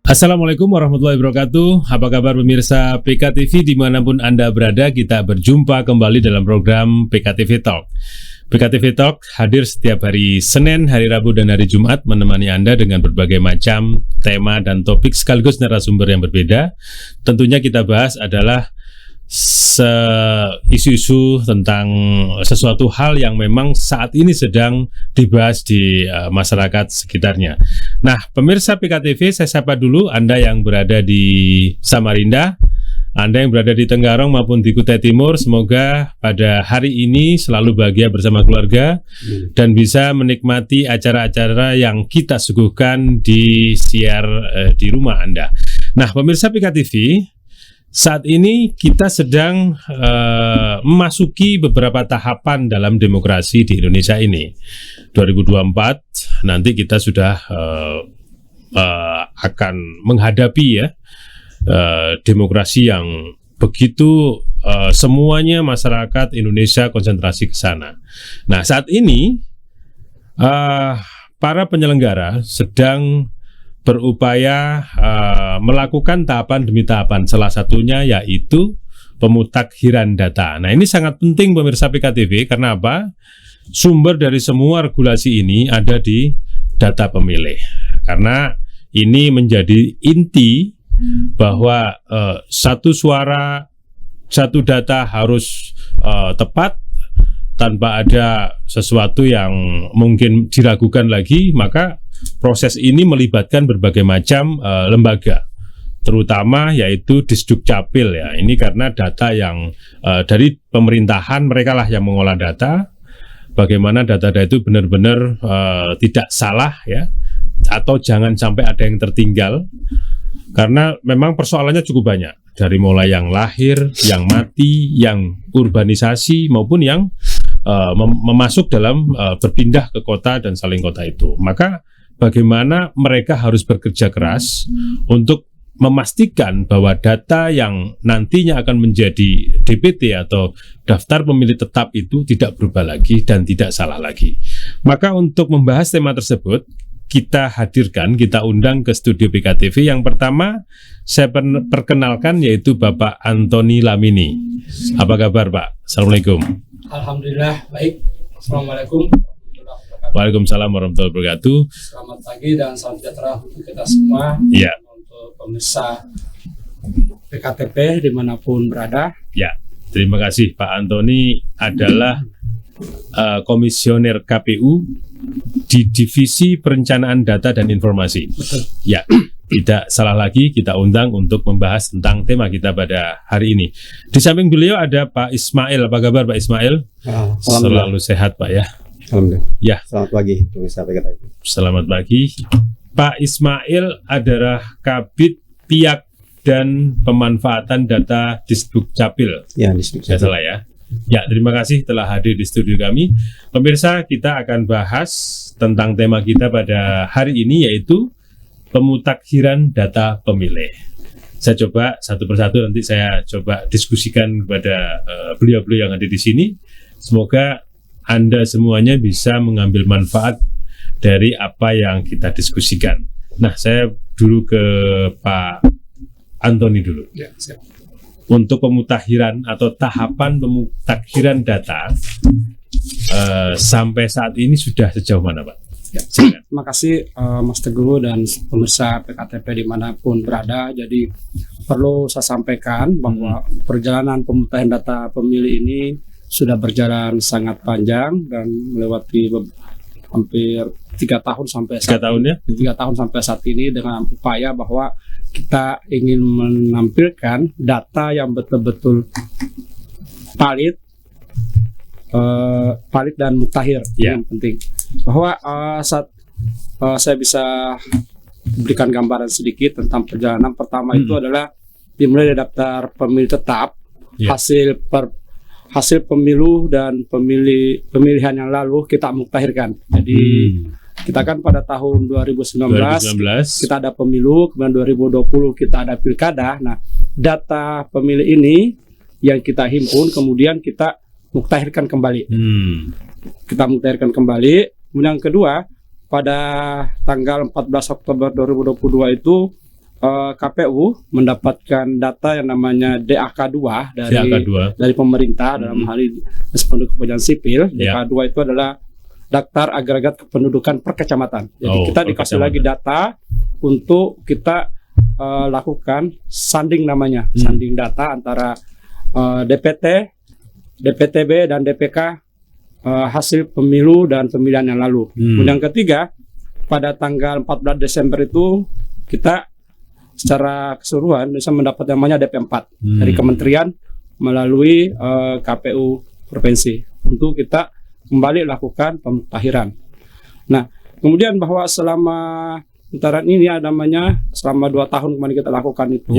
Assalamualaikum warahmatullahi wabarakatuh. Apa kabar pemirsa PKTV dimanapun Anda berada? Kita berjumpa kembali dalam program PKTV Talk. PKTV Talk hadir setiap hari Senin, hari Rabu, dan hari Jumat menemani Anda dengan berbagai macam tema dan topik sekaligus narasumber yang berbeda. Tentunya kita bahas adalah isu-isu tentang sesuatu hal yang memang saat ini sedang dibahas di masyarakat sekitarnya. Nah, pemirsa PKTV, saya sapa dulu Anda yang berada di Samarinda, Anda yang berada di Tenggarong maupun di Kutai Timur. Semoga pada hari ini selalu bahagia bersama keluarga dan bisa menikmati acara-acara yang kita suguhkan di siar di rumah Anda. Nah, pemirsa PKTV, saat ini kita sedang memasuki beberapa tahapan dalam demokrasi di Indonesia ini. 2024 nanti kita sudah akan menghadapi demokrasi yang begitu semuanya masyarakat Indonesia konsentrasi ke sana. Nah, saat ini para penyelenggara sedang berupaya melakukan tahapan demi tahapan, salah satunya yaitu pemutakhiran data. Nah, ini sangat penting pemirsa PKTV, karena apa? Sumber dari semua regulasi ini ada di data pemilih, karena ini menjadi inti bahwa satu suara, satu data harus tepat, tanpa ada sesuatu yang mungkin diragukan lagi. Maka proses ini melibatkan berbagai macam lembaga, terutama yaitu Disdukcapil ya. Ini karena data yang dari pemerintahan, mereka lah yang mengolah data. Bagaimana data-data itu benar-benar tidak salah ya, atau jangan sampai ada yang tertinggal. Karena memang persoalannya cukup banyak, dari mulai yang lahir, yang mati, yang urbanisasi, maupun yang memasuk dalam berpindah ke kota dan saling kota itu. Maka bagaimana mereka harus bekerja keras untuk memastikan bahwa data yang nantinya akan menjadi DPT atau daftar pemilih tetap itu tidak berubah lagi dan tidak salah lagi. Maka untuk membahas tema tersebut, kita undang ke studio PKTV. Yang pertama saya perkenalkan yaitu Bapak Antoni Lamini. Apa kabar, Pak? Assalamualaikum. Alhamdulillah, baik. Assalamualaikum. Waalaikumsalam warahmatullahi wabarakatuh. Selamat pagi dan salam sejahtera untuk kita semua. Ya. Untuk pemirsa PKTV dimanapun berada. Ya, terima kasih. Pak Antoni adalah komisioner KPU di Divisi Perencanaan Data dan Informasi. Betul. Ya, tidak salah lagi kita undang untuk membahas tentang tema kita pada hari ini. Di samping beliau ada Pak Ismail. Apa kabar Pak Ismail? Selalu sehat Pak ya? Alhamdulillah. Ya. Selamat pagi pemirsa PKTV. Selamat pagi. Pak Ismail adalah Kabid Piak dan Pemanfaatan Data Disdukcapil. Ya, Disdukcapil. Tidak salah ya? Ya, terima kasih telah hadir di studio kami. Pemirsa, kita akan bahas tentang tema kita pada hari ini, yaitu pemutakhiran data pemilih. Saya coba satu persatu, nanti saya coba diskusikan kepada beliau-beliau yang ada di sini. Semoga Anda semuanya bisa mengambil manfaat dari apa yang kita diskusikan. Nah, saya dulu ke Pak Antoni dulu. Ya, siap. Untuk pemutakhiran atau tahapan pemutakhiran data sampai saat ini sudah sejauh mana, Pak? Ya, terima kasih Mas Teguh dan pemirsa PKTV dimanapun berada. Jadi perlu saya sampaikan bahwa perjalanan pemutakhiran data pemilih ini sudah berjalan sangat panjang dan melewati hampir 3 tahun sampai saat 3 tahun sampai saat ini, dengan upaya bahwa kita ingin menampilkan data yang betul-betul valid dan mutakhir. Yang penting bahwa saat saya bisa berikan gambaran sedikit tentang perjalanan pertama itu adalah dimulai dari daftar pemilih tetap, hasil pemilu dan pemilihan yang lalu kita mutakhirkan. Jadi kita kan pada tahun 2019 kita ada pemilu, kemudian 2020 kita ada pilkada. Nah, data pemilih ini yang kita himpun kemudian kita mutakhirkan kembali. Kita mutakhirkan kembali. Kemudian yang kedua, pada tanggal 14 Oktober 2022 itu KPU mendapatkan data yang namanya DAK2 DAK2. dari pemerintah dalam hal ini penduduk kependudukan sipil. Ya. DAK2 itu adalah daftar agregat kependudukan per kecamatan. Jadi kita per dikasih kecamatan. lagi data untuk kita lakukan sanding namanya, sanding data antara DPT, DPTB dan DPK hasil pemilu dan pemilihan yang lalu. Kemudian yang ketiga, pada tanggal 14 Desember itu kita secara keseluruhan bisa mendapat namanya DP4 dari kementerian melalui KPU provinsi untuk kita kembali lakukan pemutahiran. Nah, kemudian bahwa selama pemutahiran ini namanya selama 2 tahun kemarin kita lakukan itu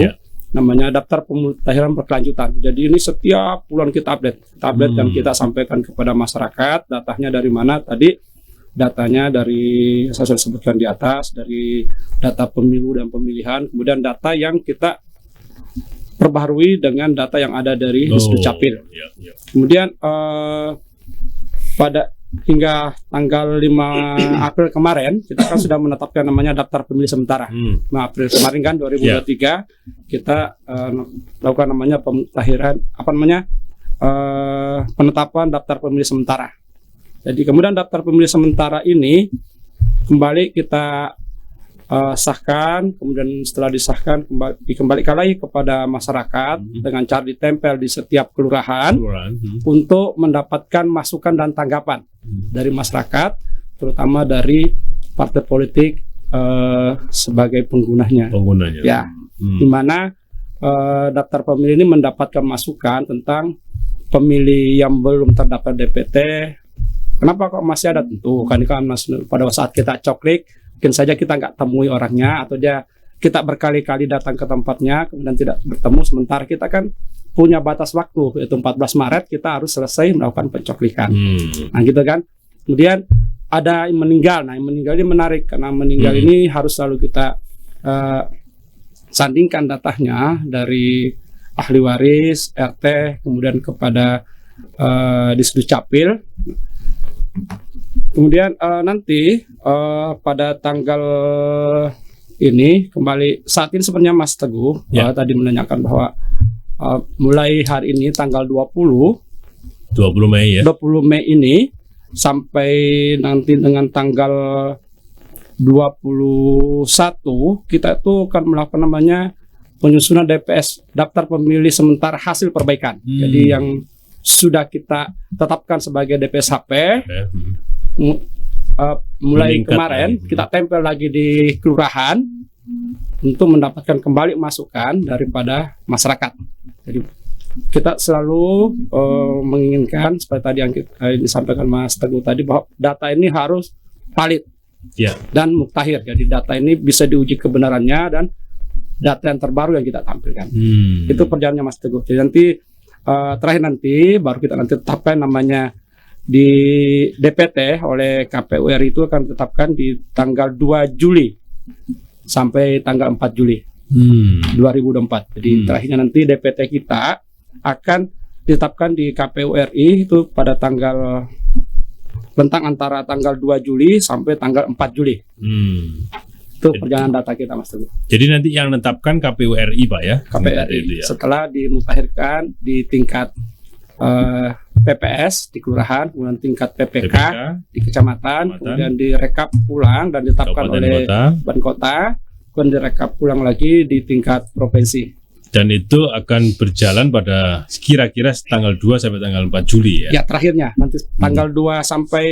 namanya daftar pemutahiran berkelanjutan. Jadi ini setiap bulan kita update dan kita sampaikan kepada masyarakat datanya dari mana tadi. Datanya dari saya sudah sebutkan di atas, dari data pemilu dan pemilihan, kemudian data yang kita perbaharui dengan data yang ada dari Dukcapil. Kemudian pada hingga tanggal 5 April kemarin kita kan sudah menetapkan namanya daftar pemilih sementara. 5 April kemarin kan 2023 kita lakukan namanya pemutahiran penetapan daftar pemilih sementara. Jadi kemudian daftar pemilih sementara ini kembali kita sahkan, kemudian setelah disahkan dikembalikan lagi kepada masyarakat dengan cara ditempel di setiap kelurahan untuk mendapatkan masukan dan tanggapan dari masyarakat, terutama dari partai politik sebagai penggunanya. Ya, di mana daftar pemilih ini mendapatkan masukan tentang pemilih yang belum terdaftar DPT. Kenapa kok masih ada? Tentu kan pada saat kita coklik mungkin saja kita nggak temui orangnya atau kita berkali-kali datang ke tempatnya kemudian tidak bertemu, sementara kita kan punya batas waktu yaitu 14 Maret kita harus selesai melakukan pencoklikan. Nah gitu kan. Kemudian ada yang meninggal. Nah yang meninggal ini menarik karena meninggal ini harus selalu kita sandingkan datanya dari ahli waris, RT, kemudian kepada Disdukcapil. Kemudian nanti pada tanggal ini kembali saat ini sebenarnya Mas Teguh tadi menanyakan bahwa mulai hari ini tanggal 20 Mei ya. 20 Mei ini sampai nanti dengan tanggal 21 kita itu akan melakukan namanya penyusunan DPS daftar pemilih sementara hasil perbaikan. Jadi yang sudah kita tetapkan sebagai DPS HP mulai kemarin kita tempel lagi di kelurahan untuk mendapatkan kembali masukan daripada masyarakat. Jadi kita selalu menginginkan seperti tadi yang disampaikan Mas Teguh tadi bahwa data ini harus valid dan muktahir. Jadi data ini bisa diuji kebenarannya dan data yang terbaru yang kita tampilkan. Itu perjalanannya Mas Teguh. Jadi nanti terakhir nanti baru kita nanti tetapkan namanya di DPT oleh KPU RI itu akan ditetapkan di tanggal 2 Juli sampai tanggal 4 Juli 2024. Jadi terakhirnya nanti DPT kita akan ditetapkan di KPU RI itu pada tanggal rentang antara tanggal 2 Juli sampai tanggal 4 Juli. Itu perjalanan data kita Mas Teguh. Jadi nanti yang menetapkan KPU RI Pak ya? KPU RI setelah dimutakhirkan di tingkat PPS di kelurahan, kemudian tingkat PPK di kecamatan, kemudian direkap ulang dan ditetapkan oleh Kabupaten Kota, kemudian direkap ulang lagi di tingkat provinsi. Dan itu akan berjalan pada kira-kira tanggal 2 sampai tanggal 4 Juli ya? Ya terakhirnya nanti tanggal 2 sampai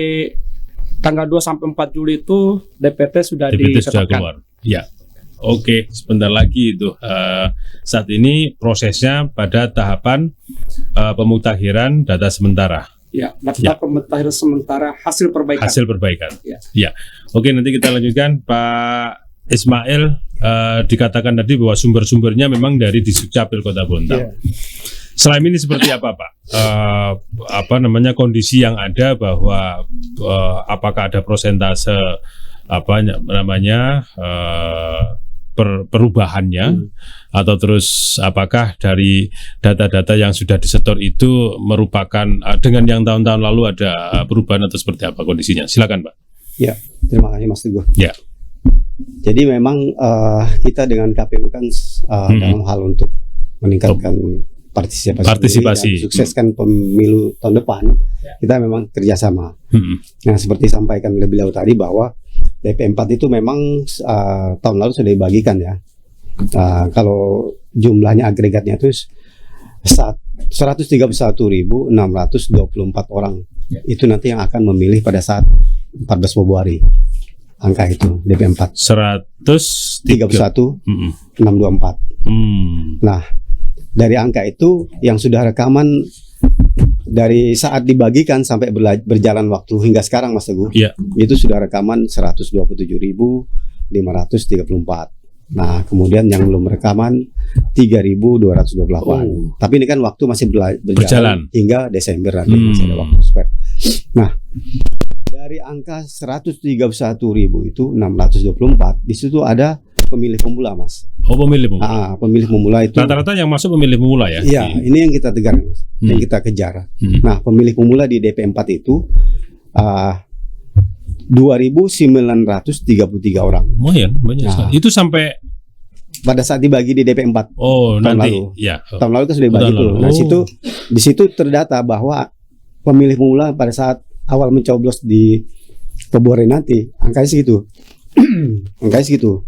4 Juli itu DPT sudah keluar. Ya, oke. Sebentar lagi itu. Saat ini prosesnya pada tahapan pemutakhiran data sementara. Ya, data pemutakhiran sementara hasil perbaikan. Ya. Oke, nanti kita lanjutkan Pak Ismail. Dikatakan tadi bahwa sumber-sumbernya memang dari Disdukcapil Kota Bontang. Selama ini seperti apa Pak? Kondisi yang ada bahwa apakah ada prosentase perubahannya atau terus apakah dari data-data yang sudah disetor itu merupakan dengan yang tahun-tahun lalu ada perubahan atau seperti apa kondisinya? Silakan Pak. Ya, terima kasih Mas Teguh. Ya. Jadi memang kita dengan KPU kan dalam hal untuk meningkatkan partisipasi dan sukseskan pemilu tahun depan, kita memang kerjasama. Nah, seperti sampaikan oleh beliau tadi bahwa DP4 itu memang tahun lalu sudah dibagikan ya. Kalau jumlahnya agregatnya itu 131.624 orang. Itu nanti yang akan memilih pada saat 14 Februari. Angka itu DP4 131.624. Nah, dari angka itu yang sudah rekaman dari saat dibagikan sampai berjalan waktu hingga sekarang, Mas Teguh, itu sudah rekaman 127.534. Nah, kemudian yang belum rekaman 3.228. Tapi ini kan waktu masih berjalan hingga Desember nanti, masih ada waktu spare. Nah, dari angka 131.000 itu 624, di situ ada pemilih pemula, Mas. Oh, pemilih pemula. Pemilih pemula itu rata-rata yang masuk pemilih pemula ya? Iya, ini yang kita tegar, Mas. Yang kita kejar. Nah, pemilih pemula di DP4 itu 2.933 orang. Lumayan, banyak sekali. Itu sampai pada saat dibagi di DP4. Oh, tahun nanti. lalu. Ya. Tahun lalu kan sudah dibagi tuh. Nah, di situ terdata bahwa pemilih pemula pada saat awal mencoblos di Februari nanti angkanya segitu. Angkanya segitu.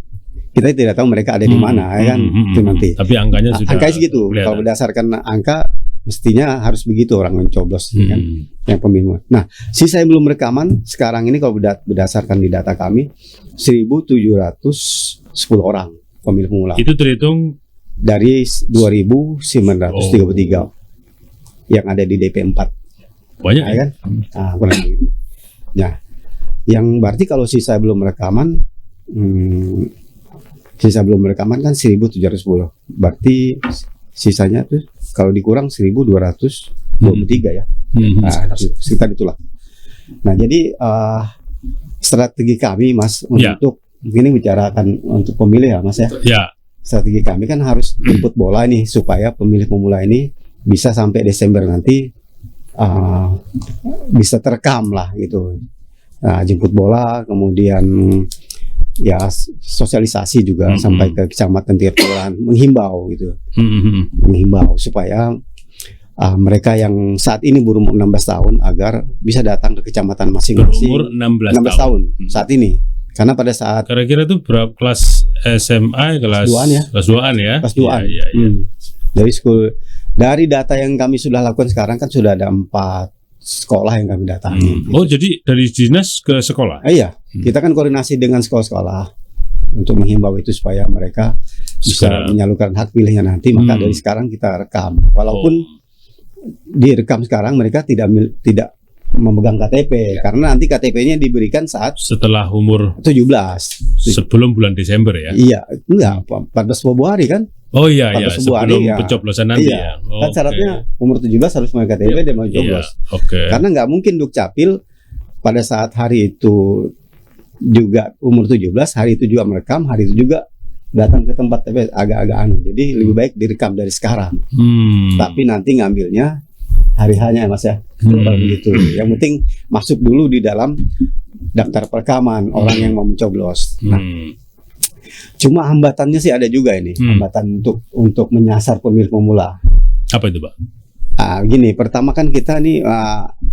Kita tidak tahu mereka ada di mana, ya kan? Itu nanti. Tapi angkanya sudah. Angkanya segitu. Kalau berdasarkan angka, mestinya harus begitu orang mencoblos, ya kan? Yang pemilih. Nah, sisa yang belum rekaman sekarang ini kalau berdasarkan di data kami 1.710 orang pemilih pemula. Itu terhitung dari 2.933 yang ada di DP4. Banyak, ya kan? Nah, kurang gitu. Nah, yang berarti kalau sisa belum rekaman, kan 1.710. Berarti sisanya tuh kalau dikurang 1.223 ya. Nah, sekitar itulah. Nah, jadi strategi kami, Mas, untuk ini bicarakan untuk pemilih ya, Mas ya. Strategi kami kan harus jemput bola nih supaya pemilih pemula ini bisa sampai Desember nanti bisa terekam lah gitu. Jemput bola, kemudian ya sosialisasi juga sampai ke kecamatan tingkat kelurahan, menghimbau gitu, menghimbau supaya mereka yang saat ini berumur 16 tahun agar bisa datang ke kecamatan masing-masing. Berumur 16 tahun saat ini, karena pada saat kira-kira itu berapa kelas SMA, kelas 2-an ya? Kelas 2-an ya? Kelas 2-an. Dari data yang kami sudah lakukan sekarang kan sudah ada 4 sekolah yang kami datangi. Oh, jadi dari dinas ke sekolah? Iya, kita kan koordinasi dengan sekolah-sekolah untuk menghimbau itu supaya mereka bisa menyalurkan hak pilihnya nanti. Maka dari sekarang kita rekam. Walaupun direkam sekarang mereka tidak memegang KTP karena nanti KTP-nya diberikan saat setelah umur 17. Sebelum bulan Desember ya? Iya, enggak, 14 Februari kan? Oh iya, sebelum ya. pencoblosan nanti ya. Kan syaratnya umur 17 harus punya KTP dan mau coblos. Karena nggak mungkin Dukcapil pada saat hari itu juga umur 17, hari itu juga merekam, hari itu juga datang ke tempat TPS, agak-agak aneh. Jadi lebih baik direkam dari sekarang. Tapi nanti ngambilnya hari hanya ya, Mas ya. Begitu. Yang penting masuk dulu di dalam daftar perekaman orang yang mau mencoblos. Nah, cuma hambatannya sih ada juga ini, hambatan untuk menyasar pemilih pemula. Apa itu, Pak? Gini, pertama kan kita nih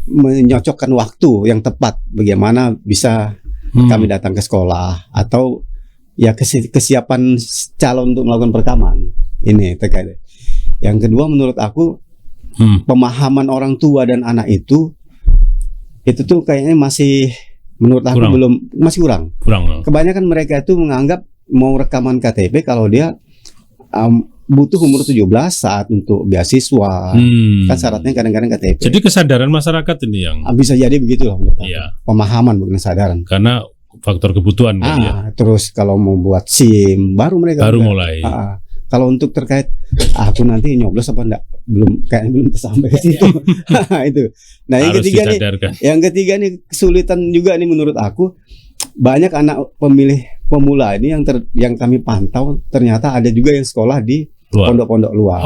menyocokkan waktu yang tepat bagaimana bisa kami datang ke sekolah atau ya kesiapan calon untuk melakukan perekaman. Ini terkait. Yang kedua menurut aku pemahaman orang tua dan anak itu tuh kayaknya masih menurut aku masih kurang. Kebanyakan mereka itu menganggap mau rekaman KTP kalau dia butuh umur 17 saat untuk beasiswa. Kan syaratnya kadang-kadang KTP. Jadi kesadaran masyarakat ini yang bisa jadi begitu lah menurut aku. Pemahaman bukan kesadaran. Karena faktor kebutuhan terus kalau mau buat SIM baru mereka mulai. Kalau untuk terkait aku nanti nyoblos apa enggak, kayaknya belum sampai ke situ. Itu. Nah, yang ketiga nih kesulitan juga nih menurut aku, banyak anak pemilih pemula ini yang kami pantau ternyata ada juga yang sekolah di pondok-pondok luar.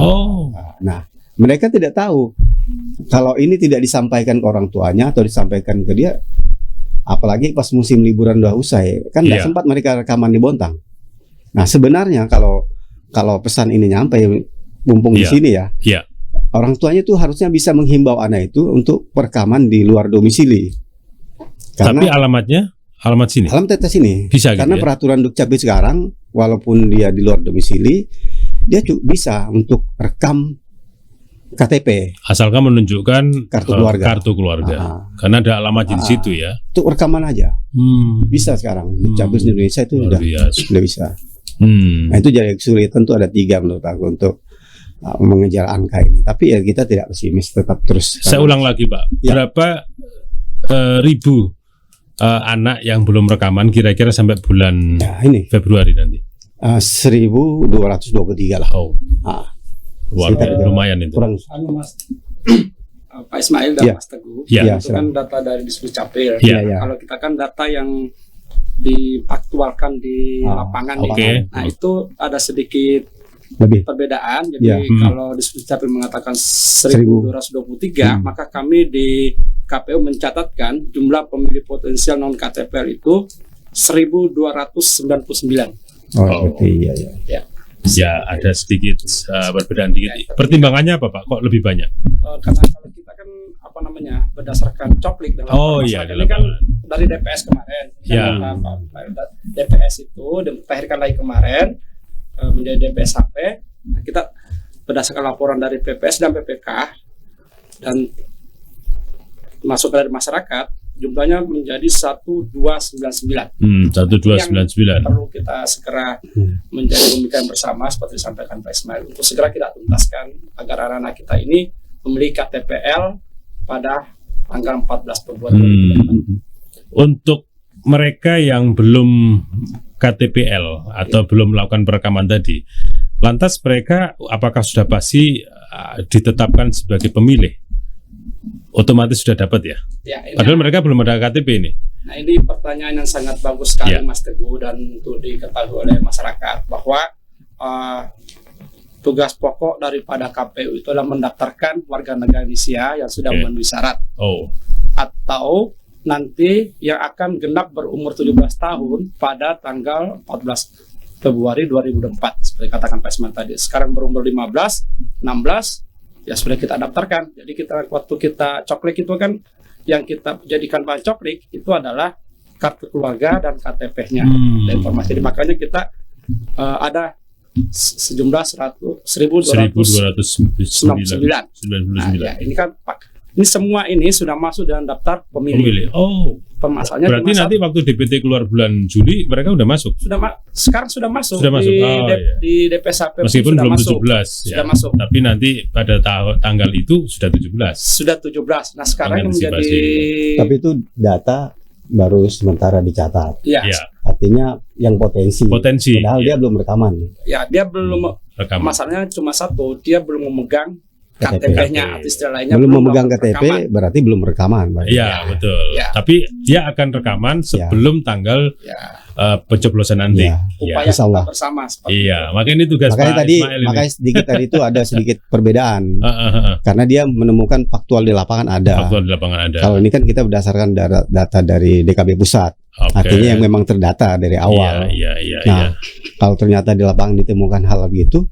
Nah, mereka tidak tahu kalau ini tidak disampaikan ke orang tuanya atau disampaikan ke dia, apalagi pas musim liburan udah usai, kan nggak Iya. sempat mereka rekaman di Bontang. Nah sebenarnya kalau pesan ini nyampe mumpung di Iya. sini ya, Iya. orang tuanya tuh harusnya bisa menghimbau anak itu untuk perekaman di luar domisili. Tapi Karena alamat sini alamat tetes ini, bisa gitu karena ya. peraturan Dukcapil sekarang, walaupun dia di luar domisili, dia bisa untuk rekam KTP, Asalkan menunjukkan Kartu keluarga. Kartu keluarga. Ah, Karena ada alamat di situ ya. untuk rekaman aja bisa sekarang. Dukcapil Indonesia itu Luar udah biasa. bisa. Nah itu jadi kesulitan tuh ada 3 menurut aku untuk mengejar angka ini. Tapi ya kita tidak pesimis, tetap terus. Saya ulang lagi Pak, Ya. berapa ribu anak yang belum rekaman kira-kira sampai bulan Ya ini Februari nanti? 1223 lah. Oh, Ah, luar sekitar biasa. Lumayan itu. kurang. Mas Pak Ismail dan Iya. Mas Teguh, Iya. itu kan data dari Disdukcapil. Iya. Ya. Kalau kita kan data yang diaktualkan di lapangan nih. Oke. Nah itu ada sedikit Lebih. perbedaan. Jadi Ya. kalau Disdukcapil mengatakan 1223, maka kami di KPU mencatatkan jumlah pemilih potensial non KTPL itu 1299. Oh, Oh. berarti iya. Ya ada sedikit perbedaan dikit. Pertimbangannya apa Pak? Kok lebih banyak? Karena kalau kita kan berdasarkan coklik dalam Oh iya, ini kan dari DPS kemarin. Ya. DPS itu ditahirkan lagi kemarin menjadi DPS HP. Nah, kita berdasarkan laporan dari PPS dan PPK dan masuk dari masyarakat, jumlahnya menjadi 1299. 1299. Perlu kita segera menjadi pemikiran bersama seperti disampaikan Pak Ismail untuk segera kita tuntaskan agar anak-anak kita ini memiliki KTPL pada tanggal 14 Februari. Untuk mereka yang belum KTPL atau belum melakukan perekaman tadi, lantas mereka apakah sudah pasti ditetapkan sebagai pemilih? Otomatis sudah dapat ya? Ya, ini, Padahal mereka belum ada KTP ini. nah ini pertanyaan yang sangat bagus sekali Ya. Mas Teguh dan untuk diketahui oleh masyarakat bahwa tugas pokok daripada KPU itu adalah mendaftarkan warga negara Indonesia yang sudah Oke. memenuhi syarat Oh, atau nanti yang akan genap berumur 17 tahun pada tanggal 14 Februari 2024 seperti katakan Pak Isman tadi. Sekarang berumur 15, 16 ya sudah kita daftarkan. Jadi kita waktu kita coklik itu kan yang kita jadikan bahan coklik itu adalah kartu keluarga dan KTP-nya. Dan informasi makanya kita ada sejumlah 1299. 1299. Nah, ya, ini kan Pak, ini semua ini sudah masuk dalam daftar pemilih. Oh, Pemasalnya berarti cuma nanti waktu DPT keluar bulan Juli mereka udah masuk. sekarang sudah masuk, Sudah masuk. di, Oh, iya. di DPSAP Meskipun sudah belum masuk. 17 Sudah ya. masuk. Tapi nanti pada tanggal itu sudah 17. Sudah 17. Nah sekarang yang menjadi Mengantisipasi. Tapi itu data baru sementara dicatat. ya, Ya, Artinya yang potensi. potensi. Padahal dia Ya, belum rekaman. ya dia belum rekaman. masalahnya cuma satu, dia belum memegang KTP. KTP-nya atau istilah lainnya Belum memegang melakukan KTP rekaman. berarti belum rekaman. Pak. Iya, betul. Ya. Tapi dia akan rekaman sebelum tanggal Ya, pencoblosan nanti. Ya. Iya. upaya Insya Allah. kita bersama seperti Iya, makanya ini tugas Makanya Pak tadi, Ismail ini. makanya sedikit tadi itu ada sedikit perbedaan Heeh. karena dia menemukan faktual di lapangan ada. Faktual di lapangan ada. Kalau ini kan kita berdasarkan data dari DKB pusat, Oke. artinya yang memang terdata dari awal. Iya. Nah, kalau ternyata di lapangan ditemukan hal begitu,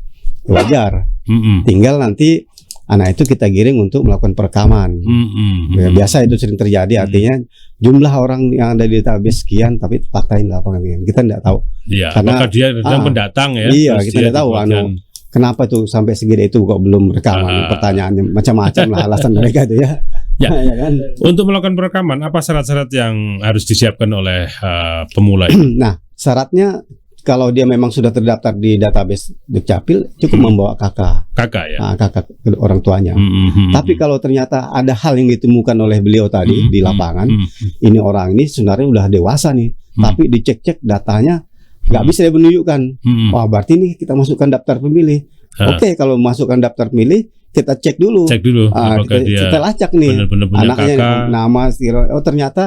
wajar. Mm-mm. Tinggal nanti anak itu kita giring untuk melakukan perekaman. Mm-mm. Ya, biasa itu sering terjadi, artinya jumlah orang yang ada di database sekian, tapi faktain lapangan kita tidak tahu. Iya, Karena- apakah dia sedang pendatang ya? Iya, Terus kita dia tidak tahu, dibuatkan- Kenapa tuh sampai segede itu kok belum rekaman? Pertanyaannya macam-macam lah alasan mereka itu ya. Ya. Ya kan? Untuk melakukan perekaman, apa syarat-syarat yang harus disiapkan oleh pemula ini? Nah, syaratnya kalau dia memang sudah terdaftar di database Dukcapil, cukup membawa kakak, Kakak ya. kakak orang tuanya. Tapi kalau ternyata ada hal yang ditemukan oleh beliau tadi di lapangan, ini orang ini sebenarnya udah dewasa nih, tapi dicek-cek datanya nggak bisa dia menunjukkan. Wah, berarti ini kita masukkan daftar pemilih. Oke, kalau masukkan daftar pemilih, kita cek dulu. Cek dulu apakah dia kita lacak nih benar-benar punya anaknya, kakak. nama, oh ternyata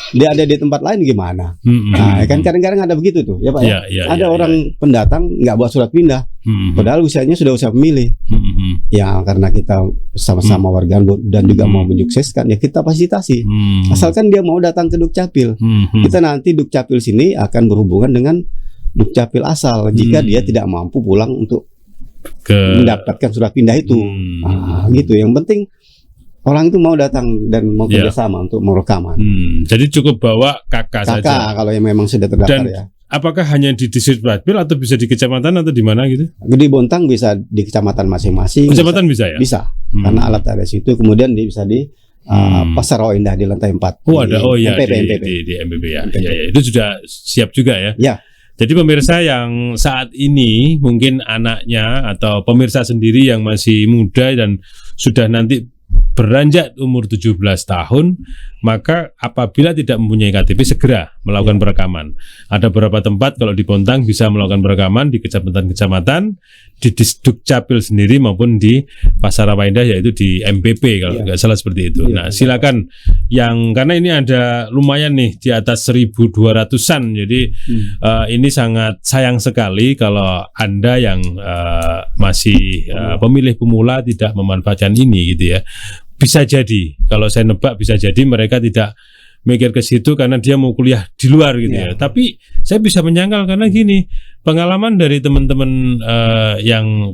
dia ada di tempat lain gimana? Nah, kan kadang-kadang ada begitu tuh, ya Pak. Iya, iya, Ada iya, orang pendatang nggak buat surat pindah, padahal usianya sudah usia pemilih. Ya karena kita sama-sama warga dan juga mau menyukseskan, ya kita fasilitasi. Asalkan dia mau datang ke Dukcapil. Kita nanti Dukcapil sini akan berhubungan dengan Dukcapil asal jika dia tidak mampu pulang untuk mendapatkan surat pindah itu. Gitu. Yang penting orang itu mau datang dan mau kerjasama untuk merekaman. Jadi cukup bawa kakak saja. Kalau yang memang sudah terdaftar Dan ya. Apakah hanya di distrik Dukcapil atau bisa di kecamatan atau di mana gitu? Di Bontang bisa di kecamatan masing-masing. Kecamatan bisa ya? Bisa. Karena alat ada situ. Kemudian bisa di Pasar Rawa Indah di lantai 4. Oh ada, oh ya MPP. Di MPP ya. Ya. Itu sudah siap juga ya? Ya. Jadi pemirsa yang saat ini mungkin anaknya atau pemirsa sendiri yang masih muda dan sudah nanti beranjak umur 17 tahun, maka apabila tidak mempunyai KTP segera melakukan perekaman. Ada beberapa tempat kalau di Bontang bisa melakukan perekaman di kecamatan-kecamatan, di Dukcapil sendiri maupun di Pasar Rawa Indah, yaitu di MPP kalau nggak salah seperti itu. Nah silakan karena ini ada lumayan nih di atas 1.200-an, jadi ini sangat sayang sekali kalau Anda yang masih pemilih pemula tidak memanfaatkan ini gitu ya. Bisa jadi, kalau saya nebak bisa jadi mereka tidak mikir ke situ karena dia mau kuliah di luar gitu ya. Tapi saya bisa menyangkal karena gini, pengalaman dari teman-teman yang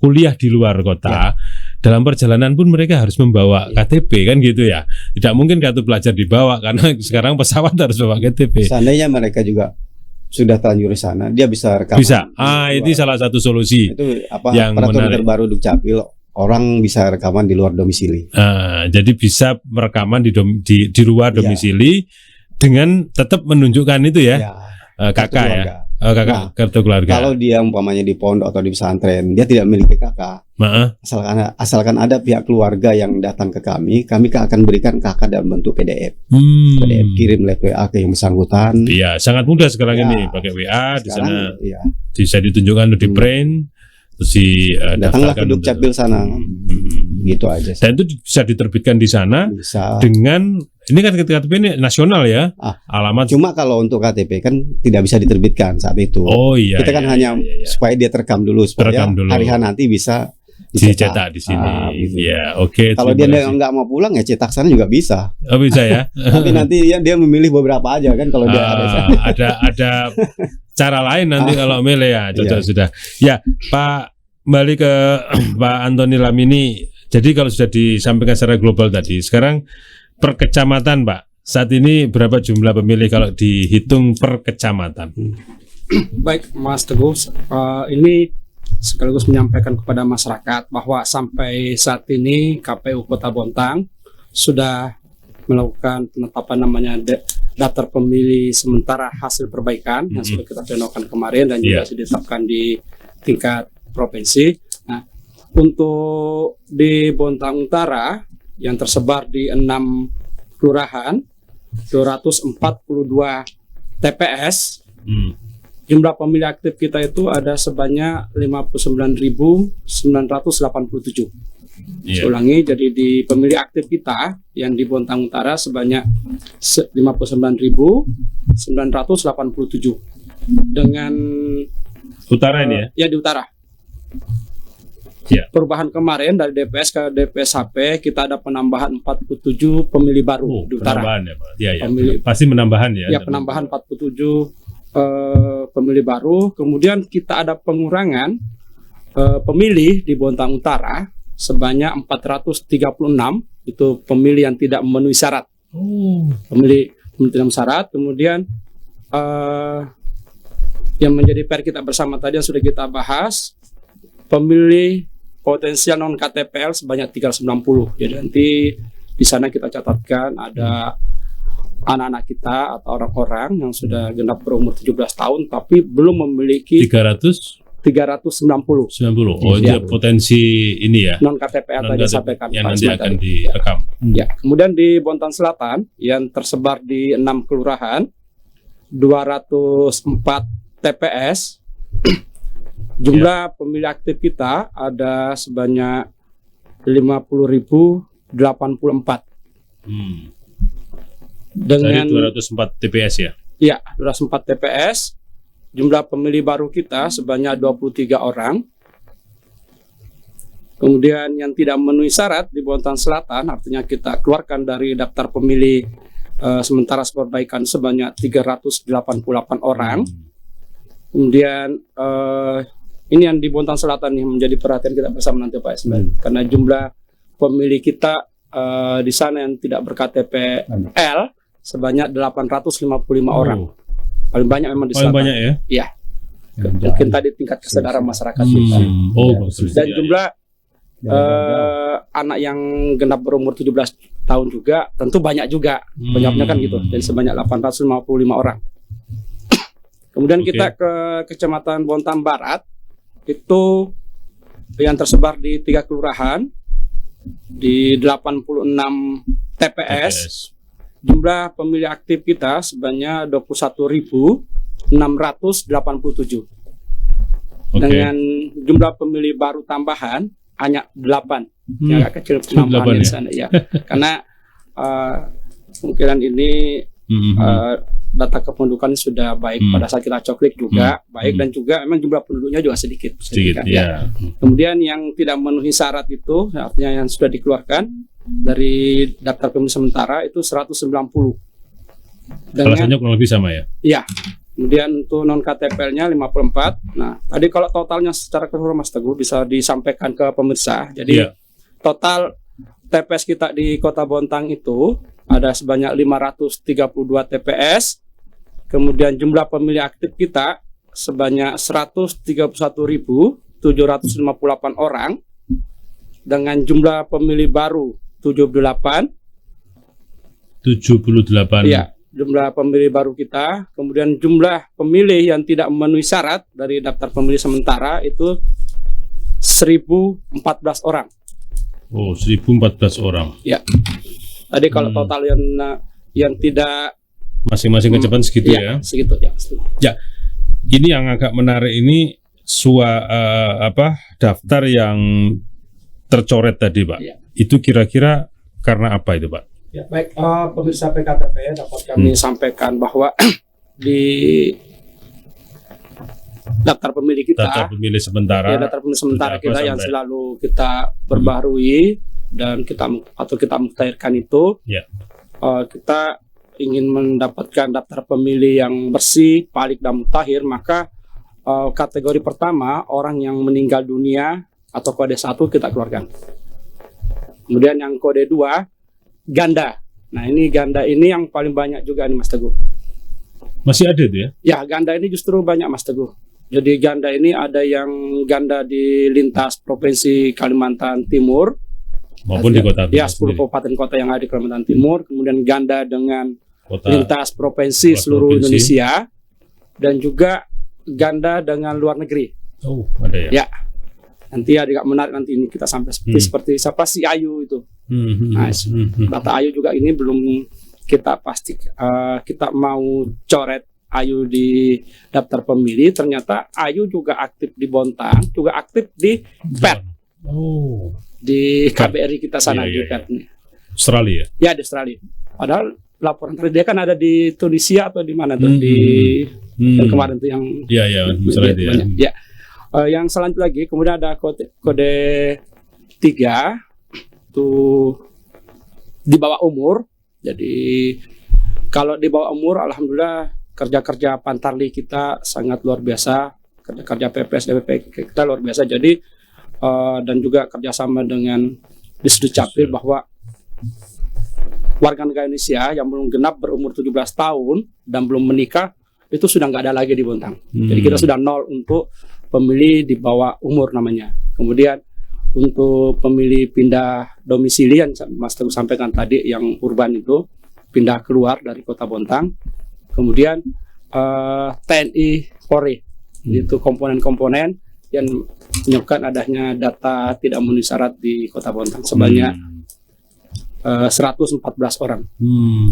kuliah di luar kota, dalam perjalanan pun mereka harus membawa KTP kan gitu ya. Tidak mungkin kartu pelajar dibawa karena sekarang pesawat harus bawa KTP. Seandainya mereka juga sudah terlanjur di sana, dia bisa rekaman. Bisa. Itu salah satu solusi. Itu yang peraturan menarik. terbaru Dukcapil. Orang bisa rekaman di luar domisili. Jadi bisa rekaman di luar domisili dengan tetap menunjukkan itu ya, kakak ya, kakak kartu keluarga. Kalau dia umpamanya di pondok atau di pesantren, dia tidak memiliki kakak. Asalkan ada pihak keluarga yang datang ke kami akan berikan kakak dalam bentuk PDF. PDF kirim lewat WA ke yang bersangkutan. Iya, sangat mudah sekarang ini pakai WA di sana. Bisa ditunjukkan di print. Datanglah ke Dukcapil sana, gitu aja. Dan itu bisa diterbitkan di sana. Bisa. Dengan ini kan KTP ini nasional ya, alamat. Cuma kalau untuk KTP kan tidak bisa diterbitkan saat itu. Oh iya. Kita kan hanya supaya dia terekam dulu supaya hari nanti bisa dicetak di sini. Gitu. Ya, oke. Kalau dia nggak mau pulang ya cetak sana juga bisa. Oh bisa ya. Tapi nanti dia memilih beberapa aja kan kalau dia ada cara lain nanti kalau milih ya cocok sudah. Ya Pak, kembali ke Pak Antoni Lamini. Jadi kalau sudah disampaikan secara global tadi, sekarang per kecamatan Pak, saat ini berapa jumlah pemilih kalau dihitung per kecamatan? Baik Mas Teguh, ini sekaligus menyampaikan kepada masyarakat bahwa sampai saat ini KPU Kota Bontang sudah melakukan penetapan namanya daftar pemilih sementara hasil perbaikan yang sudah kita plenokan kemarin dan juga sudah ditetapkan di tingkat provinsi. Nah, untuk di Bontang Utara yang tersebar di 6 kelurahan, 242 TPS, jumlah pemilih aktif kita itu ada sebanyak 59.987. Saya ulangi, jadi di pemilih aktif kita yang di Bontang Utara sebanyak 59.987 dengan utara ini ya? Ya di utara. Perubahan kemarin dari DPS ke DPS HP kita ada penambahan 47 pemilih baru di utara. Penambahan ya Pak? Ya. Pasti penambahan ya? Ya penambahan 47 pemilih baru. Kemudian kita ada pengurangan pemilih di Bontang Utara sebanyak 436, itu pemilih yang tidak memenuhi syarat. Pemilih tidak memenuhi syarat. Kemudian yang menjadi PR kita bersama tadi yang sudah kita bahas, pemilih potensial non KTPL sebanyak 390. Jadi nanti di sana kita catatkan ada anak-anak kita atau orang-orang yang sudah genap berumur 17 tahun tapi belum memiliki 390. Oh, itu potensi ini ya. Non KTPL tadi disampaikan yang nanti akan direkam. Ya, kemudian di Bontang Selatan yang tersebar di 6 kelurahan, 204 TPS. Jumlah pemilih aktif kita ada sebanyak 50.084. Dengan dari 204 TPS ya? Iya, 204 TPS. Jumlah pemilih baru kita sebanyak 23 orang. Kemudian yang tidak memenuhi syarat di Bontang Selatan, artinya kita keluarkan dari daftar pemilih sementara perbaikan sebanyak 388 orang. Kemudian ini yang di Bontang Selatan nih menjadi perhatian kita bersama nanti Pak Ismail, karena jumlah pemilih kita di sana yang tidak ber-KTP L sebanyak 855 orang. Paling banyak memang di Paling selatan. banyak ya? Iya. Mungkin tadi tingkat kesadaran masyarakat kita. Dan jumlah anak yang genap berumur 17 tahun juga tentu banyak juga. Penyebabnya kan gitu. Dan sebanyak 855 orang. Kemudian kita ke Kecamatan Bontang Barat, itu yang tersebar di 3 kelurahan di 86 TPS. Jumlah pemilih aktif kita sebanyak 21.687. Dengan jumlah pemilih baru tambahan hanya 8. Yang agak kecil penambahan di sana ya. Karena kemungkinan ini data kependudukan sudah baik pada saat kita coklik juga baik, dan juga memang jumlah penduduknya juga sedikit ya. Kemudian yang tidak memenuhi syarat itu artinya yang sudah dikeluarkan dari daftar pemilih sementara itu 190. Alasannya kurang lebih sama ya? Iya. Kemudian untuk non KTP-nya 54. Nah, tadi kalau totalnya secara keseluruhan Mas Teguh bisa disampaikan ke pemirsa. Jadi total TPS kita di Kota Bontang itu ada sebanyak 532 TPS. Kemudian jumlah pemilih aktif kita sebanyak 131.758 orang. Dengan jumlah pemilih baru 78. Iya, jumlah pemilih baru kita. Kemudian jumlah pemilih yang tidak memenuhi syarat dari daftar pemilih sementara itu 1.014 orang. Oh, 1.014 orang. Ya. Tadi kalau total yang tidak masing-masing kecamatan segitu ya? Segitu ya. Ya, ini yang agak menarik ini daftar yang tercoret tadi Pak. Ya. Itu kira-kira karena apa itu Pak? Ya, baik, pemirsa PKTP dapat kami sampaikan bahwa di daftar pemilih kita, daftar pemilih sementara kita yang selalu kita perbaharui dan kita mutakhirkan itu, kita ingin mendapatkan daftar pemilih yang bersih, valid dan mutakhir, maka kategori pertama orang yang meninggal dunia atau kode 1 kita keluarkan. Kemudian yang kode 2 ganda. Nah, ini ganda ini yang paling banyak juga nih Mas Teguh. Masih ada itu ya? Ya, ganda ini justru banyak Mas Teguh. Jadi ganda ini ada yang ganda di lintas provinsi Kalimantan Timur maupun di kota. Ya, 10 kabupaten kota yang ada di Kalimantan Timur. Kemudian ganda dengan lintas provinsi seluruh Indonesia, dan juga ganda dengan luar negeri. Oh, ada ya? Ya. Nanti agak menarik nanti ini kita sampai seperti siapa si Ayu itu. Nah, data Ayu juga ini belum kita pasti kita mau coret Ayu di daftar pemilih. Ternyata Ayu juga aktif di Bontang, juga aktif di PET. Oh, di KBRI kita sana di PET. Australia. Ya, di Australia. Padahal laporan dia kan ada di Tunisia atau di mana tuh di yang kemarin tuh yang ya. Yang selanjutnya lagi, kemudian ada kode 3 tuh di bawah umur. Jadi kalau di bawah umur, alhamdulillah kerja-kerja Pantarli kita sangat luar biasa, kerja-kerja PPS DPP kita luar biasa. Jadi dan juga kerjasama dengan Disduk Capil bahwa warga negara Indonesia yang belum genap berumur 17 tahun dan belum menikah itu sudah nggak ada lagi di Bontang. Jadi kita sudah 0 untuk pemilih di bawah umur namanya. Kemudian untuk pemilih pindah domisili yang Mas Teguh sampaikan tadi yang urban itu pindah keluar dari Kota Bontang. Kemudian TNI Polri itu komponen-komponen yang menyebabkan adanya data tidak memenuhi syarat di Kota Bontang sebanyak 114 orang.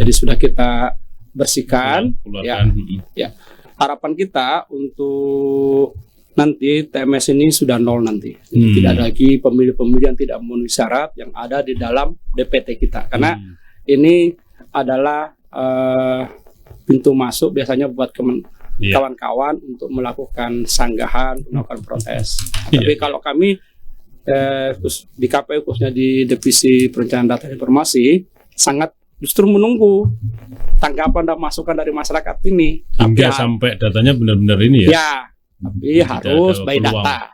Jadi sudah kita bersihkan ya. Harapan kita untuk nanti TMS ini sudah 0 nanti. Tidak ada lagi pemilih-pemilih yang tidak memenuhi syarat yang ada di dalam DPT kita. Karena ini adalah pintu masuk biasanya buat kawan-kawan untuk melakukan sanggahan, melakukan protes. Tapi kalau kami di KPU khususnya di Divisi Perencanaan Data dan Informasi sangat justru menunggu tanggapan dan masukan dari masyarakat ini. Hingga sampai datanya benar-benar ini ya. Ya, tapi harus by data.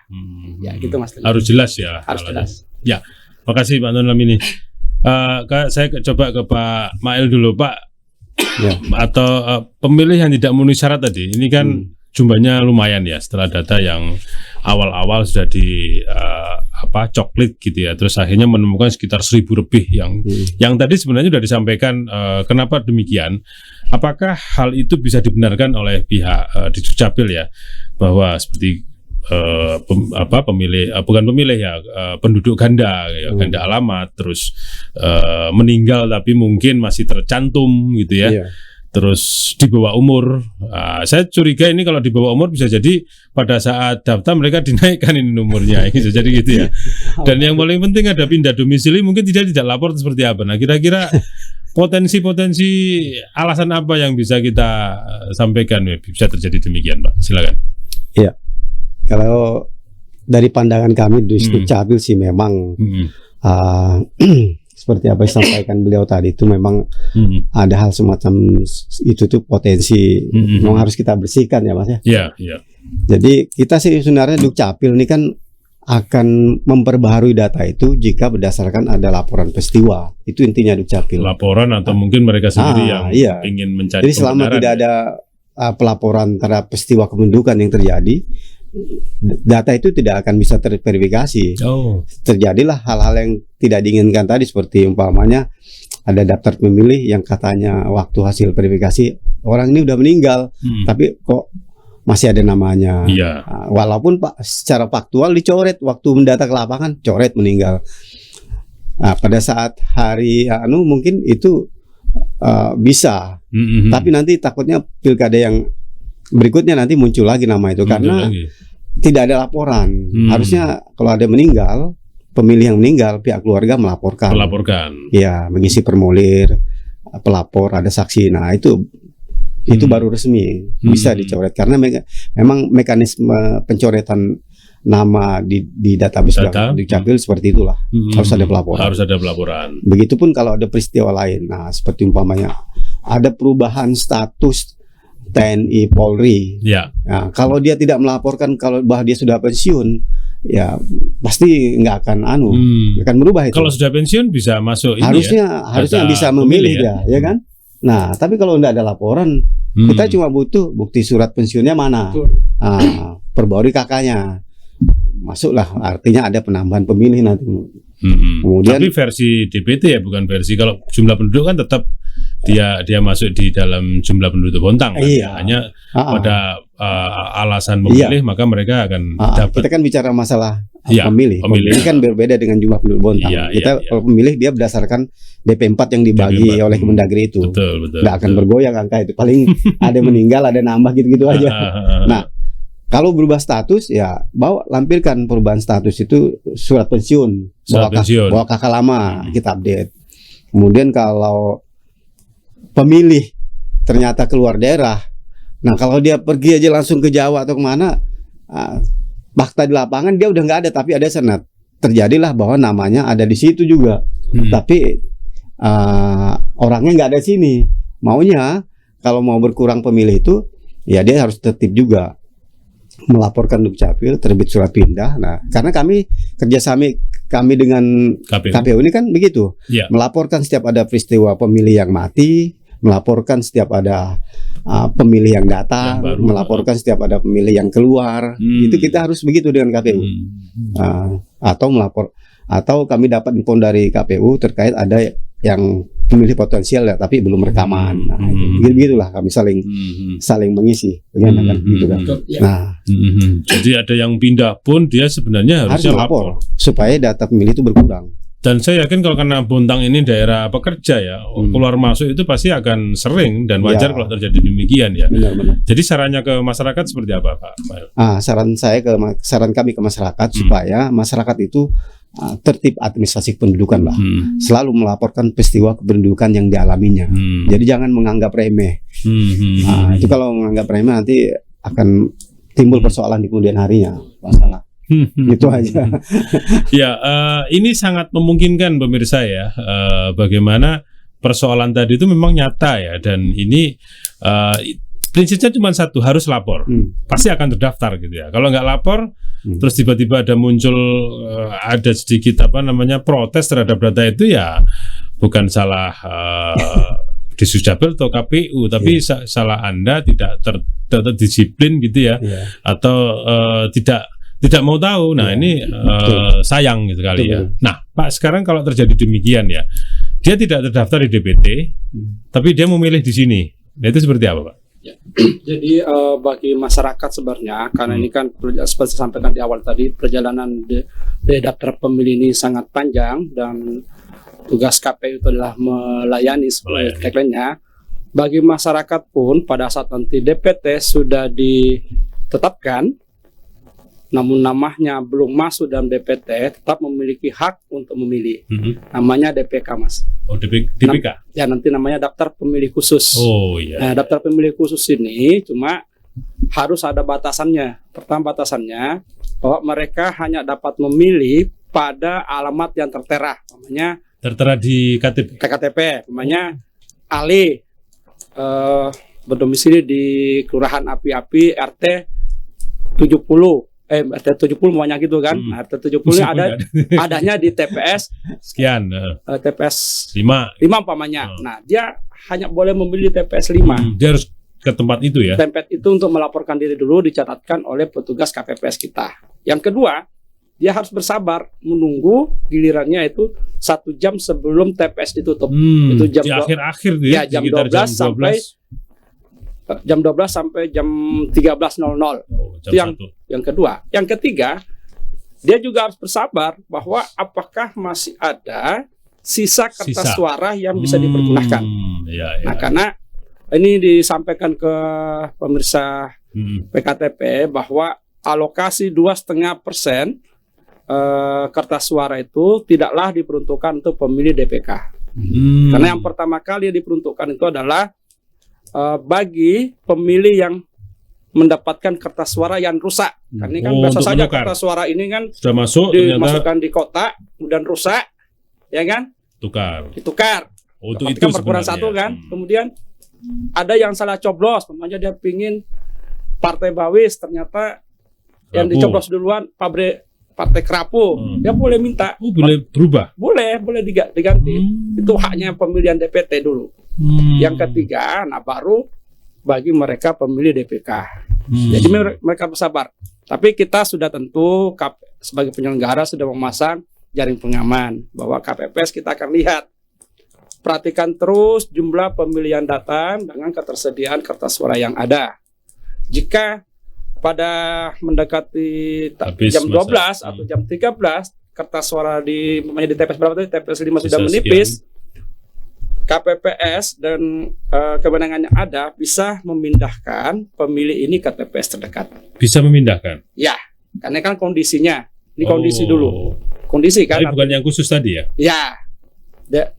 Ya gitu Mas. Harus jelas ya. Harus jelas. Ya, makasih Pak Anton ini. Saya coba ke Pak Mail dulu Pak. Ya. Atau pemilih yang tidak memenuhi syarat tadi. Ini kan jumlahnya lumayan ya setelah data yang awal-awal sudah di coklit gitu ya, terus akhirnya menemukan sekitar 1.000 lebih yang tadi sebenarnya sudah disampaikan. Kenapa demikian? Apakah hal itu bisa dibenarkan oleh pihak di Dukcapil ya, bahwa seperti penduduk ganda ya, ganda alamat, terus meninggal tapi mungkin masih tercantum gitu ya. Iya. Terus di bawah umur, saya curiga ini kalau di bawah umur bisa jadi pada saat daftar mereka dinaikkan ini nomornya, bisa jadi gitu ya. Dan yang paling penting ada pindah domisili, mungkin tidak lapor seperti apa. Nah kira-kira potensi alasan apa yang bisa kita sampaikan bisa terjadi demikian, Pak? Silakan. Iya, kalau dari pandangan kami di Dukcapil sih memang seperti apa yang disampaikan beliau tadi itu memang ada hal semacam itu tuh potensi memang harus kita bersihkan ya Mas ya. Iya, iya. Jadi kita sih sebenarnya Dukcapil ini kan akan memperbaharui data itu jika berdasarkan ada laporan peristiwa. Itu intinya Dukcapil. Laporan atau mungkin mereka sendiri yang ingin mencari. Jadi selama tidak ada pelaporan terhadap peristiwa kependudukan yang terjadi, data itu tidak akan bisa terverifikasi. Terjadilah hal-hal yang tidak diinginkan tadi, seperti umpamanya ada daftar pemilih yang katanya waktu hasil verifikasi orang ini udah meninggal, tapi kok masih ada namanya. Iya. Walaupun secara faktual dicoret waktu mendata ke lapangan, coret meninggal. Nah, pada saat hari mungkin itu bisa, tapi nanti takutnya pilkada yang berikutnya nanti muncul lagi nama itu karena tidak ada laporan. Harusnya kalau ada meninggal, pemilih yang meninggal, pihak keluarga melaporkan. Ya, mengisi formulir, pelapor, ada saksi. Nah, itu baru resmi bisa dicoret karena memang mekanisme pencoretan nama di database Dukcapil seperti itulah. Harus ada pelaporan. Begitupun kalau ada peristiwa lain. Nah, seperti umpamanya ada perubahan status TNI Polri. Ya. Nah, kalau dia tidak melaporkan kalau bahwa dia sudah pensiun, ya pasti nggak akan akan berubah itu. Kalau sudah pensiun bisa masuk harusnya bisa memilih ya kan? Nah, tapi kalau nggak ada laporan, kita cuma butuh bukti surat pensiunnya mana. Perbarui kakaknya. Masuklah, artinya ada penambahan pemilih nanti. Kemudian, tapi versi DPT ya, bukan versi kalau jumlah penduduk kan tetap dia masuk di dalam jumlah penduduk Bontang kan? Iya. Hanya pada alasan memilih maka mereka akan dapat. Kita kan bicara masalah pemilih. Pemilih kan berbeda dengan jumlah penduduk Bontang. Kalau pemilih dia berdasarkan DP4 yang dibagi oleh Kemendagri itu. Betul. Nggak akan bergoyang angka itu. Paling ada meninggal, ada nambah gitu-gitu aja. Nah, kalau berubah status ya lampirkan perubahan status itu surat pensiun, bawa kakak lama kita update. Kemudian kalau pemilih ternyata keluar daerah, nah kalau dia pergi aja langsung ke Jawa atau kemana, fakta di lapangan dia udah nggak ada tapi ada senat. Terjadilah bahwa namanya ada di situ juga, tapi orangnya nggak ada sini. Maunya kalau mau berkurang pemilih itu ya dia harus tertib juga. Melaporkan Dukcapil, terbit surat pindah. Nah, karena kerjasama kami dengan KPU ini kan begitu, melaporkan setiap ada peristiwa pemilih yang mati, melaporkan setiap ada pemilih yang datang, melaporkan setiap ada pemilih yang keluar. Itu kita harus begitu dengan KPU. Atau kami dapat info dari KPU terkait ada yang pemilih potensial ya, tapi belum rekaman. Nah, begitulah kami saling mengisi. Kan, gitu kan. Nah, jadi ada yang pindah pun dia sebenarnya harusnya lapor supaya data pemilih itu berkurang. Dan saya yakin kalau karena Bontang ini daerah pekerja ya, keluar masuk itu pasti akan sering dan wajar kalau terjadi demikian ya. Benar. Jadi sarannya ke masyarakat seperti apa, Pak? Saran kami ke masyarakat supaya masyarakat itu tertib administrasi kependudukan lah. Selalu melaporkan peristiwa kependudukan yang dialaminya. Jadi jangan menganggap remeh. Itu kalau menganggap remeh nanti akan timbul persoalan di kemudian harinya. Masalah. Itu aja. Ya, ini sangat memungkinkan pemirsa ya, bagaimana persoalan tadi itu memang nyata ya, dan ini prinsipnya cuma satu, harus lapor, pasti akan terdaftar gitu ya. Kalau nggak lapor, terus tiba-tiba ada muncul ada sedikit protes terhadap data itu, ya bukan salah Disdukcapil atau KPU, tapi salah Anda tidak terdisiplin gitu ya, atau tidak mau tahu. Nah, ini sayang gitu kali ya. Nah, Pak, sekarang kalau terjadi demikian ya, dia tidak terdaftar di DPT, tapi dia memilih di sini. Nah, itu seperti apa, Pak? Ya. Jadi bagi masyarakat sebenarnya, karena ini kan seperti disampaikan di awal tadi, perjalanan di daftar pemilih ini sangat panjang, dan tugas KPU itu adalah melayani sebagai tagline-nya. Bagi masyarakat pun pada saat nanti DPT sudah ditetapkan, namun namanya belum masuk dalam DPT, tetap memiliki hak untuk memilih. Namanya DPK, Mas. Oh, DPK? Ya, nanti namanya daftar pemilih khusus. Oh iya. Nah, daftar pemilih khusus ini cuma harus ada batasannya. Pertama batasannya bahwa mereka hanya dapat memilih pada alamat yang tertera, namanya tertera di KTP, namanya Ali, berdomisili di Kelurahan Api-Api RT 70. RT 70 banyak gitu kan. RT 70 adanya di TPS sekian. TPS 5 umpamanya. Nah, dia hanya boleh memilih TPS 5. Dia harus ke tempat itu ya. Tempat itu untuk melaporkan diri dulu, dicatatkan oleh petugas KPPS kita. Yang kedua, dia harus bersabar menunggu gilirannya itu 1 jam sebelum TPS ditutup. Itu jam di akhir-akhir ya, jam 12 sampai jam 13.00. Itu yang kedua. Yang ketiga, dia juga harus bersabar bahwa apakah masih ada sisa kertas suara yang bisa dipergunakan. Nah, karena ini disampaikan ke pemirsa PKTP bahwa alokasi 2,5% kertas suara itu tidaklah diperuntukkan untuk pemilih DPK. Karena yang pertama kali diperuntukkan itu adalah bagi pemilih yang mendapatkan kertas suara yang rusak. Karena ini kan biasa saja kertas suara ini kan sudah masuk, dimasukkan di kotak, kemudian rusak, ya kan? Ditukar. Untuk tapi itu kan berkurang satu kan. Kemudian ada yang salah coblos, namanya dia pingin partai Bawis, ternyata yang dicoblos duluan partai Kerapu. Dia boleh minta. Boleh berubah. Boleh diganti. Itu haknya pemilihan DPT dulu. Yang ketiga, nah baru bagi mereka pemilih DPK. Jadi mereka bersabar. Tapi kita sudah tentu sebagai penyelenggara sudah memasang jaring pengaman bahwa KPPS kita akan lihat. Perhatikan terus jumlah pemilihan datang dengan ketersediaan kertas suara yang ada. Jika pada mendekati jam 12 atau jam 13 kertas suara di TPS berapa tadi? TPS 5 sudah menipis. KPPS dan kewenangannya ada bisa memindahkan pemilih ini ke TPS terdekat. Bisa memindahkan? Ya, karena kan kondisinya. Ini kondisi dulu. Kondisi kan. Tapi bukan yang khusus tadi ya? Ya,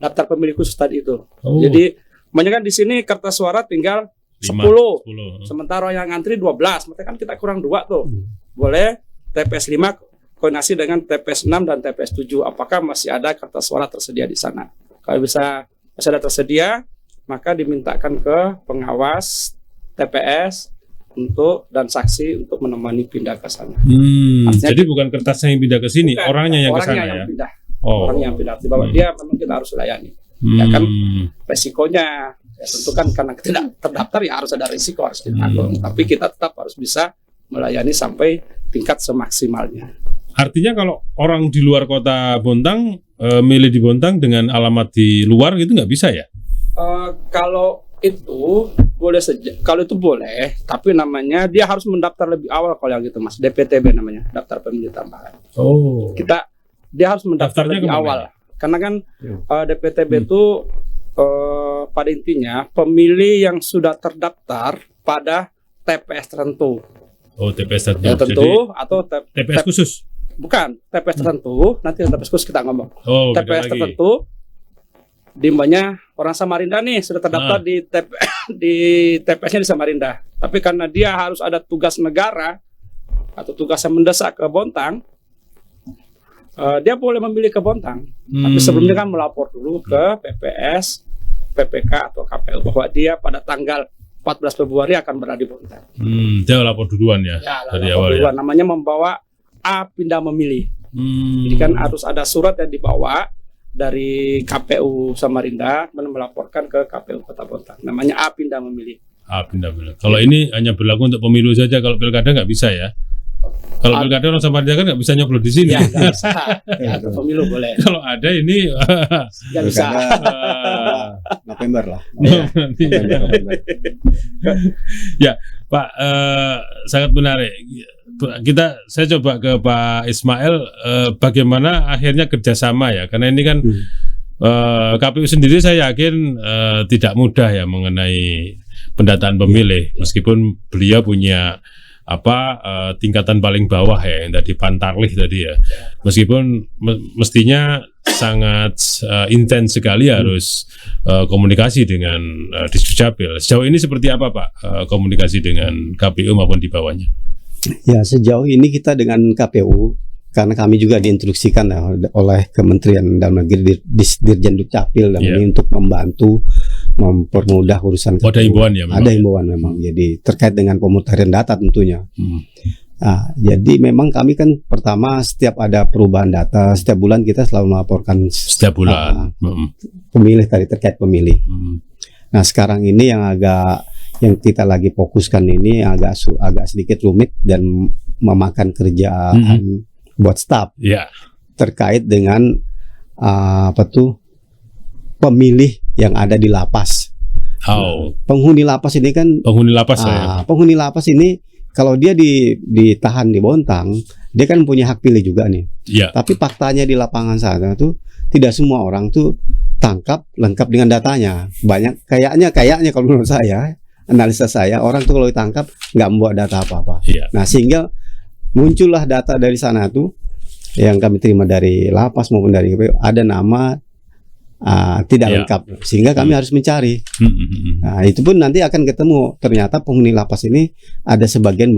daftar pemilih khusus tadi itu. Jadi, banyak kan di sini kertas suara tinggal 10. Sementara yang antri 12. Berarti kan kita kurang 2 tuh. Boleh TPS 5 koordinasi dengan TPS 6 dan TPS 7. Apakah masih ada kertas suara tersedia di sana? Kalau masih ada tersedia, maka dimintakan ke pengawas TPS dan saksi untuk menemani pindah ke sana. Jadi bukan kertasnya yang pindah ke sini, orangnya yang ke sana ya? Pindah. Orangnya yang pindah. Bahwa dia memang kita harus layani. Ya kan resikonya, ya tentu kan karena tidak terdaftar ya harus ada risiko, harus ditanggung. Tapi kita tetap harus bisa melayani sampai tingkat semaksimalnya. Artinya kalau orang di luar kota Bontang milih di Bontang dengan alamat di luar gitu nggak bisa ya? Kalau itu boleh saja, kalau itu boleh, tapi namanya dia harus mendaftar lebih awal kalau yang gitu Mas, DPTB namanya, daftar pemilih tambahan. Dia harus mendaftar lebih awal, karena kan DPTB itu pada intinya pemilih yang sudah terdaftar pada TPS tertentu. TPS tertentu. Ya, tentu. Jadi, atau TPS khusus. Bukan, TPS tertentu, nanti TPS khusus kita ngomong. TPS tertentu, dimbanya orang Samarinda nih sudah terdaftar di TPS-nya di Samarinda. Tapi karena dia harus ada tugas negara atau tugas yang mendesak ke Bontang, dia boleh memilih ke Bontang. Tapi sebelumnya kan melapor dulu ke PPS, PPK atau KPU bahwa dia pada tanggal 14 Februari akan berada di Bontang. Dia lapor duluan ya, dari awal ya. Namanya membawa A pindah memilih. Jadi kan harus ada surat yang dibawa dari KPU Samarinda melaporkan ke KPU Kota Bontang. Namanya A pindah memilih. Pindah. Kalau ini hanya berlaku untuk pemilu saja, kalau pilkada nggak bisa ya. Kalau pilkada orang Samarinda kan nggak bisa nyoblos di sini. Ya, nggak bisa. Ya, pemilu boleh. Kalau ada ini Nggak bisa. November lah. November. Ya, Pak, sangat menarik. Saya coba ke Pak Ismail, bagaimana akhirnya kerjasama ya, karena ini kan KPU sendiri saya yakin tidak mudah ya mengenai pendataan pemilih, meskipun beliau punya tingkatan paling bawah ya yang tadi Pantarlih tadi ya, meskipun mestinya sangat intens sekali harus komunikasi dengan Disdukcapil. Sejauh ini seperti apa Pak komunikasi dengan KPU maupun di bawahnya? Ya, sejauh ini kita dengan KPU, karena kami juga diinstruksikan oleh Kementerian Dalam Negeri Dirjen Dukcapil dan ini untuk membantu mempermudah urusan KPU. Ada himbauan ya? Ada himbauan memang. Jadi terkait dengan pemutahiran data tentunya. Nah, jadi memang kami kan pertama setiap ada perubahan data setiap bulan kita selalu melaporkan setiap bulan pemilih tadi terkait pemilih. Nah sekarang ini yang kita lagi fokuskan ini agak sedikit rumit dan memakan kerjaan buat staf terkait dengan pemilih yang ada di lapas. Penghuni lapas ini kan penghuni lapas ini kalau dia ditahan di Bontang, dia kan punya hak pilih juga nih. Tapi faktanya di lapangan sana tuh tidak semua orang tuh tangkap lengkap dengan datanya. Banyak kayaknya kalau menurut saya, analisa saya, orang tuh kalau ditangkap nggak membawa data apa-apa. Nah sehingga muncullah data dari sana tuh yang kami terima dari lapas maupun dari KPU, ada nama tidak lengkap, sehingga kami harus mencari. Nah itu pun nanti akan ketemu ternyata penghuni lapas ini ada sebagian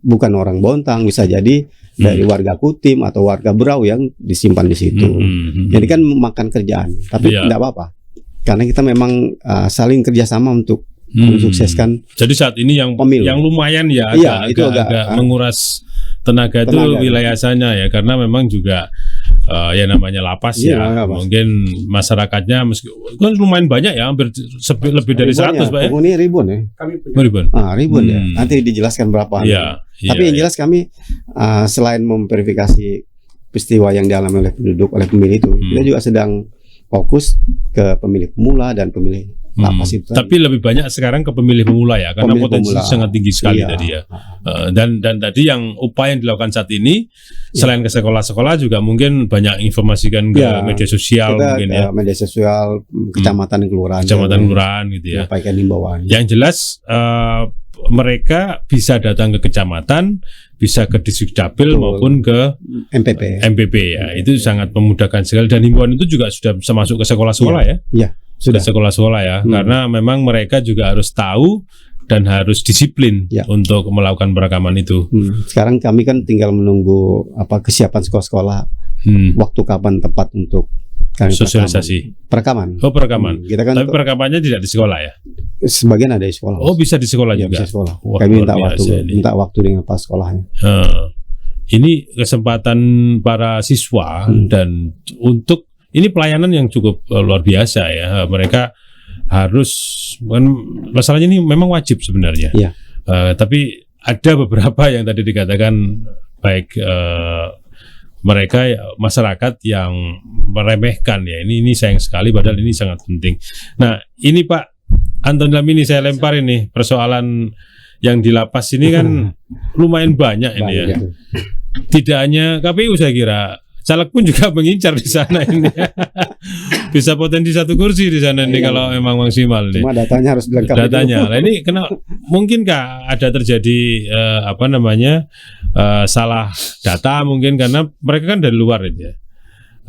bukan orang Bontang, bisa jadi dari warga Kutim atau warga Berau yang disimpan di situ. Jadi kan memakan kerjaan, tapi tidak apa-apa karena kita memang saling kerjasama untuk mensukseskan. Jadi saat ini yang pemilu yang lumayan ya agak menguras tenaga itu wilayah sana ya, karena memang juga ya namanya lapas mungkin masyarakatnya kan lumayan banyak ya, hampir lebih dari 100 Pak ya. Penghuni ribuan ya. Ribuan ya. Nanti dijelaskan berapa. Tapi yang jelas kami selain memverifikasi peristiwa yang dialami oleh penduduk, oleh pemilih itu, kita juga sedang fokus ke pemilih pemula dan pemilih lapas itu. Tapi lebih banyak sekarang ke pemilih pemula ya, karena potensi sangat tinggi sekali tadi ya. Dan tadi yang upaya yang dilakukan saat ini selain ke sekolah-sekolah juga mungkin banyak informasikan ke media sosial, mungkin ya. Media sosial, kecamatan kelurahan gitu ya. Menyampaikan himbauan. Yang jelas mereka bisa datang ke kecamatan, bisa ke Disdukcapil maupun ke MPP ya. Itu sangat memudahkan sekali, dan himbauan itu juga sudah bisa masuk ke sekolah-sekolah ya. Iya. Sudah sekolah-sekolah ya, karena memang mereka juga harus tahu dan harus disiplin untuk melakukan perekaman itu. Sekarang kami kan tinggal menunggu kesiapan sekolah-sekolah, waktu kapan tepat untuk sosialisasi perekaman. Perekaman. Kita kan tapi perekamannya tidak di sekolah ya? Sebagian ada di sekolah. Bisa di sekolah juga. Bisa sekolah. Kami minta waktu dengan pas sekolahnya. Ini kesempatan para siswa dan untuk ini pelayanan yang cukup luar biasa ya. Mereka harus, masalahnya ini memang wajib sebenarnya. Tapi ada beberapa yang tadi dikatakan baik mereka masyarakat yang meremehkan ya. Ini sayang sekali, padahal ini sangat penting. Nah ini Pak Anton Lamini, saya lempar ini persoalan yang di lapas ini kan lumayan banyak ini ya. Tidak hanya KPU, saya kira caleg pun juga mengincar di sana ini. Bisa potensi 1 kursi di sana ini kalau memang maksimal nih. Cuma datanya harus dilengkapi. Nah ini mungkinkah ada terjadi salah data mungkin karena mereka kan dari luar itu ya.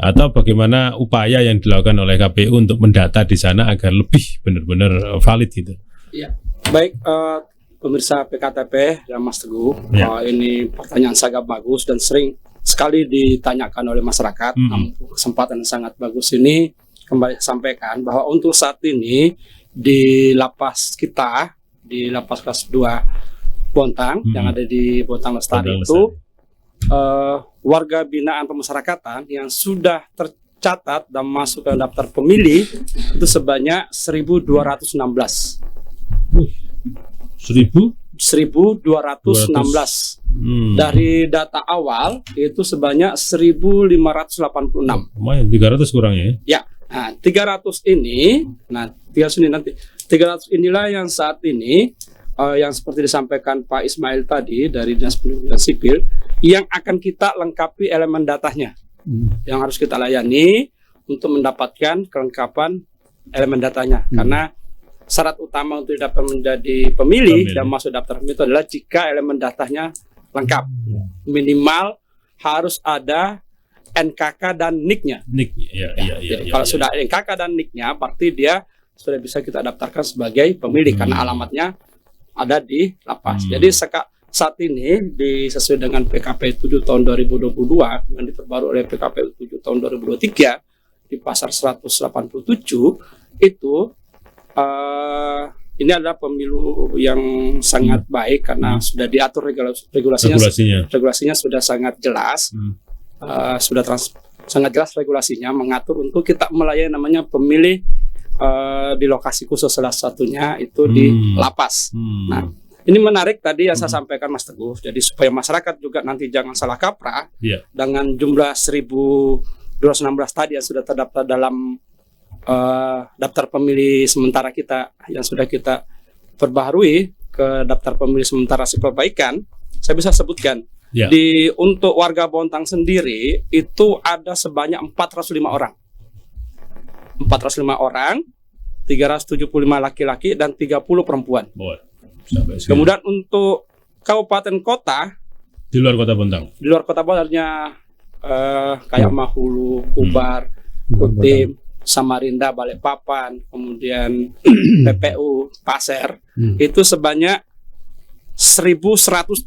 Atau bagaimana upaya yang dilakukan oleh KPU untuk mendata di sana agar lebih benar-benar valid gitu. Iya. Baik, pemirsa PKTP dan Mas Teguh, Ya. ini pertanyaan sangat bagus dan sering sekali ditanyakan oleh masyarakat. Namun kesempatan yang sangat bagus ini kembali sampaikan bahwa untuk saat ini di lapas kita, di lapas kelas 2 Bontang yang ada di Bontang Lestari Bontang itu warga binaan pemasyarakatan yang sudah tercatat dan masuk ke daftar pemilih itu sebanyak 1.216. 1.216. Dari data awal itu sebanyak 1.586. Lumayan 300 kurang ya. Ya, nah 300 ini, nah 300 ini nanti 300 inilah yang saat ini yang seperti disampaikan Pak Ismail tadi dari Dinas Pendidikan Sipil yang akan kita lengkapi elemen datanya, yang harus kita layani untuk mendapatkan kelengkapan elemen datanya. Karena syarat utama untuk dapat menjadi pemilih dan masuk daftar pemilih itu adalah jika elemen datanya lengkap. Minimal harus ada NKK dan NIK-nya. Jadi kalau sudah NKK dan NIK-nya, berarti dia sudah bisa kita daftarkan sebagai pemilih karena alamatnya ada di lapas. Jadi saat ini sesuai dengan PKP 7 tahun 2022 yang diperbarui oleh PKP 7 tahun 2023 di pasar 187 itu ini adalah pemilu yang sangat baik karena sudah diatur regulasinya sudah sangat jelas, sangat jelas regulasinya mengatur untuk kita melayani namanya pemilih di lokasi khusus, salah satunya itu di lapas. Nah, ini menarik tadi yang saya sampaikan Mas Teguh. Jadi supaya masyarakat juga nanti jangan salah kaprah dengan jumlah 1.216 tadi yang sudah terdaftar dalam daftar pemilih sementara kita yang sudah kita perbaharui ke daftar pemilih sementara hasil perbaikan. Saya bisa sebutkan untuk warga Bontang sendiri itu ada sebanyak 405 orang. 405 orang, 375 laki-laki dan 30 perempuan. Kemudian untuk kabupaten kota di luar kota Bontang. Di luar kota Bontangnya kayak Mahulu, Kubar, Kutim, Samarinda, Balikpapan, kemudian PPU, Pasir, itu sebanyak 1.130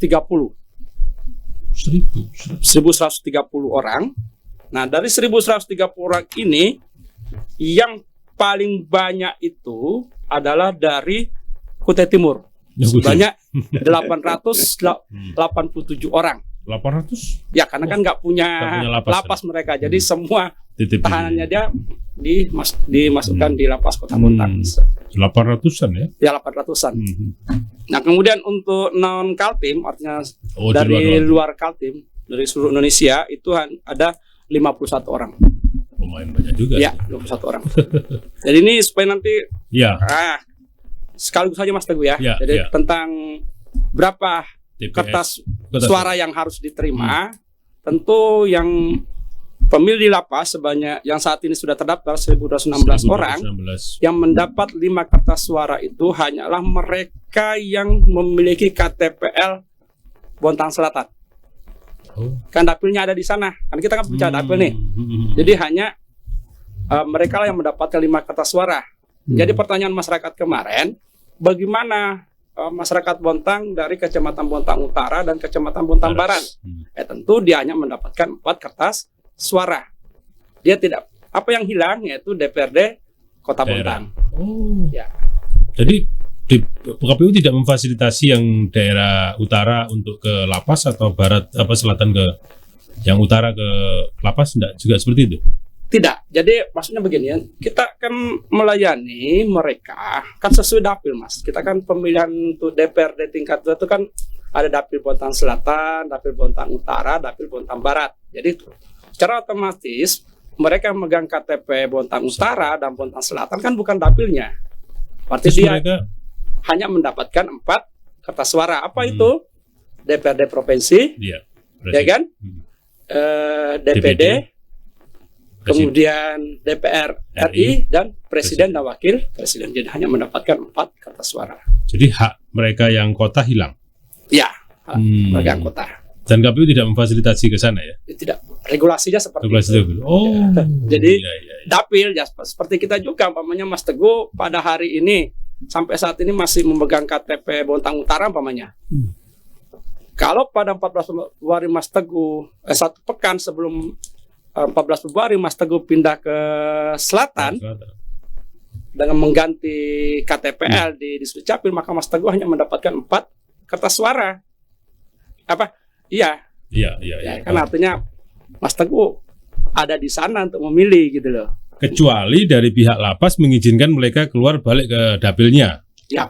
orang. Nah, dari 1.130 orang ini yang paling banyak itu adalah dari Kutai Timur sebanyak 887 orang. 800? Ya, karena kan nggak punya lapas mereka, jadi semua tahanannya dia dimasukkan di lapas Kota Bontang. 800-an ya? Ya, 800-an. Nah, kemudian untuk non Kaltim, artinya dari luar Kaltim, dari seluruh Indonesia itu ada 51 orang. Lumayan banyak juga. Ya, 51 orang. Jadi ini supaya nanti sekaligus saja Mas Teguh ya. Jadi tentang berapa kertas suara yang harus diterima, tentu yang pemilih di lapas sebanyak yang saat ini sudah terdaftar 1.216 orang, yang mendapat 5 kertas suara itu hanyalah mereka yang memiliki KTPL Bontang Selatan. Kan dapilnya ada di sana, kan kita kan bicara dapil nih. Jadi hanya mereka lah yang mendapatkan 5 kertas suara. Jadi pertanyaan masyarakat kemarin, bagaimana masyarakat Bontang dari Kecamatan Bontang Utara dan Kecamatan Bontang Barat? Tentu dia hanya mendapatkan 4 kertas suara. Dia tidak, apa yang hilang yaitu DPRD Kota Bontang. Ya. Jadi di KPU tidak memfasilitasi yang daerah utara untuk ke lapas atau barat selatan ke yang utara ke lapas, enggak juga seperti itu? Tidak. Jadi maksudnya begini ya, kita kan melayani mereka kan sesuai dapil Mas. Kita kan pemilihan untuk DPRD tingkat 2 itu kan ada dapil Bontang Selatan, dapil Bontang Utara, dapil Bontang Barat. Jadi secara otomatis mereka yang megang KTP Bontang Utara dan Bontang Selatan kan bukan dapilnya. Berarti dia hanya mendapatkan 4 kertas suara. Apa itu? DPRD provinsi, ya kan? DPD, kemudian DPR RI dan Presiden dan Wakil Presiden. Jadi hanya mendapatkan 4 kertas suara. Jadi hak mereka yang kota hilang? Ya, mereka yang kota. Dan KPU tidak memfasilitasi ke sana ya? Tidak, regulasinya seperti itu. Oh, jadi dapil ya seperti kita juga, umpamanya Mas Teguh pada hari ini sampai saat ini masih memegang KTP Bontang Utara umpamanya. Kalau pada 14 Februari Mas Teguh, 1 pekan sebelum 14 Februari Mas Teguh pindah ke selatan dengan mengganti KTPL di Dukcapil, maka Mas Teguh hanya mendapatkan 4 kertas suara. Apa? Iya. Iya. Kan artinya Mas Teguh ada di sana untuk memilih gitu loh. Kecuali dari pihak lapas mengizinkan mereka keluar balik ke dapilnya. Ya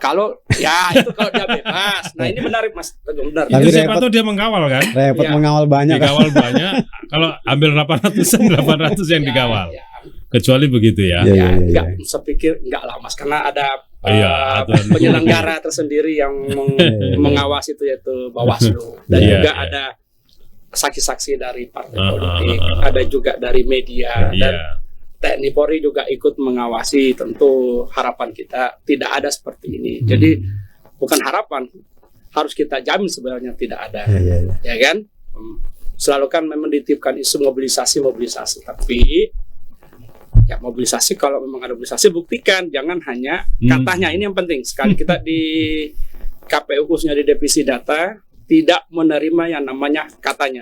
itu kalau dia bebas. Nah ini menarik Mas Teguh, benar. Tapi Itu siapa repot. tahu dia mengawal kan? Repot Iya. mengawal banyak kan. Dikawal banyak. Kalau ambil 800 yang dikawal. Ya, Kecuali begitu ya. Iya. enggak, saya pikir enggak lah Mas, karena ada Iya, aturan. penyelenggara tersendiri yang mengawasi itu, yaitu Bawaslu, dan Iya, juga iya. ada saksi-saksi dari partai Ah, politik, ah, ah. ada juga dari media, dan Iya. TNI Polri juga ikut mengawasi. Tentu harapan kita tidak ada seperti ini. Jadi bukan harapan, harus kita jamin sebenarnya tidak ada, Iya. ya kan? Selalu kan memang dititipkan isu mobilisasi, tapi ya mobilisasi, kalau memang ada mobilisasi buktikan, jangan hanya katanya. Ini yang penting sekali, kita di KPU khususnya di divisi data tidak menerima yang namanya katanya.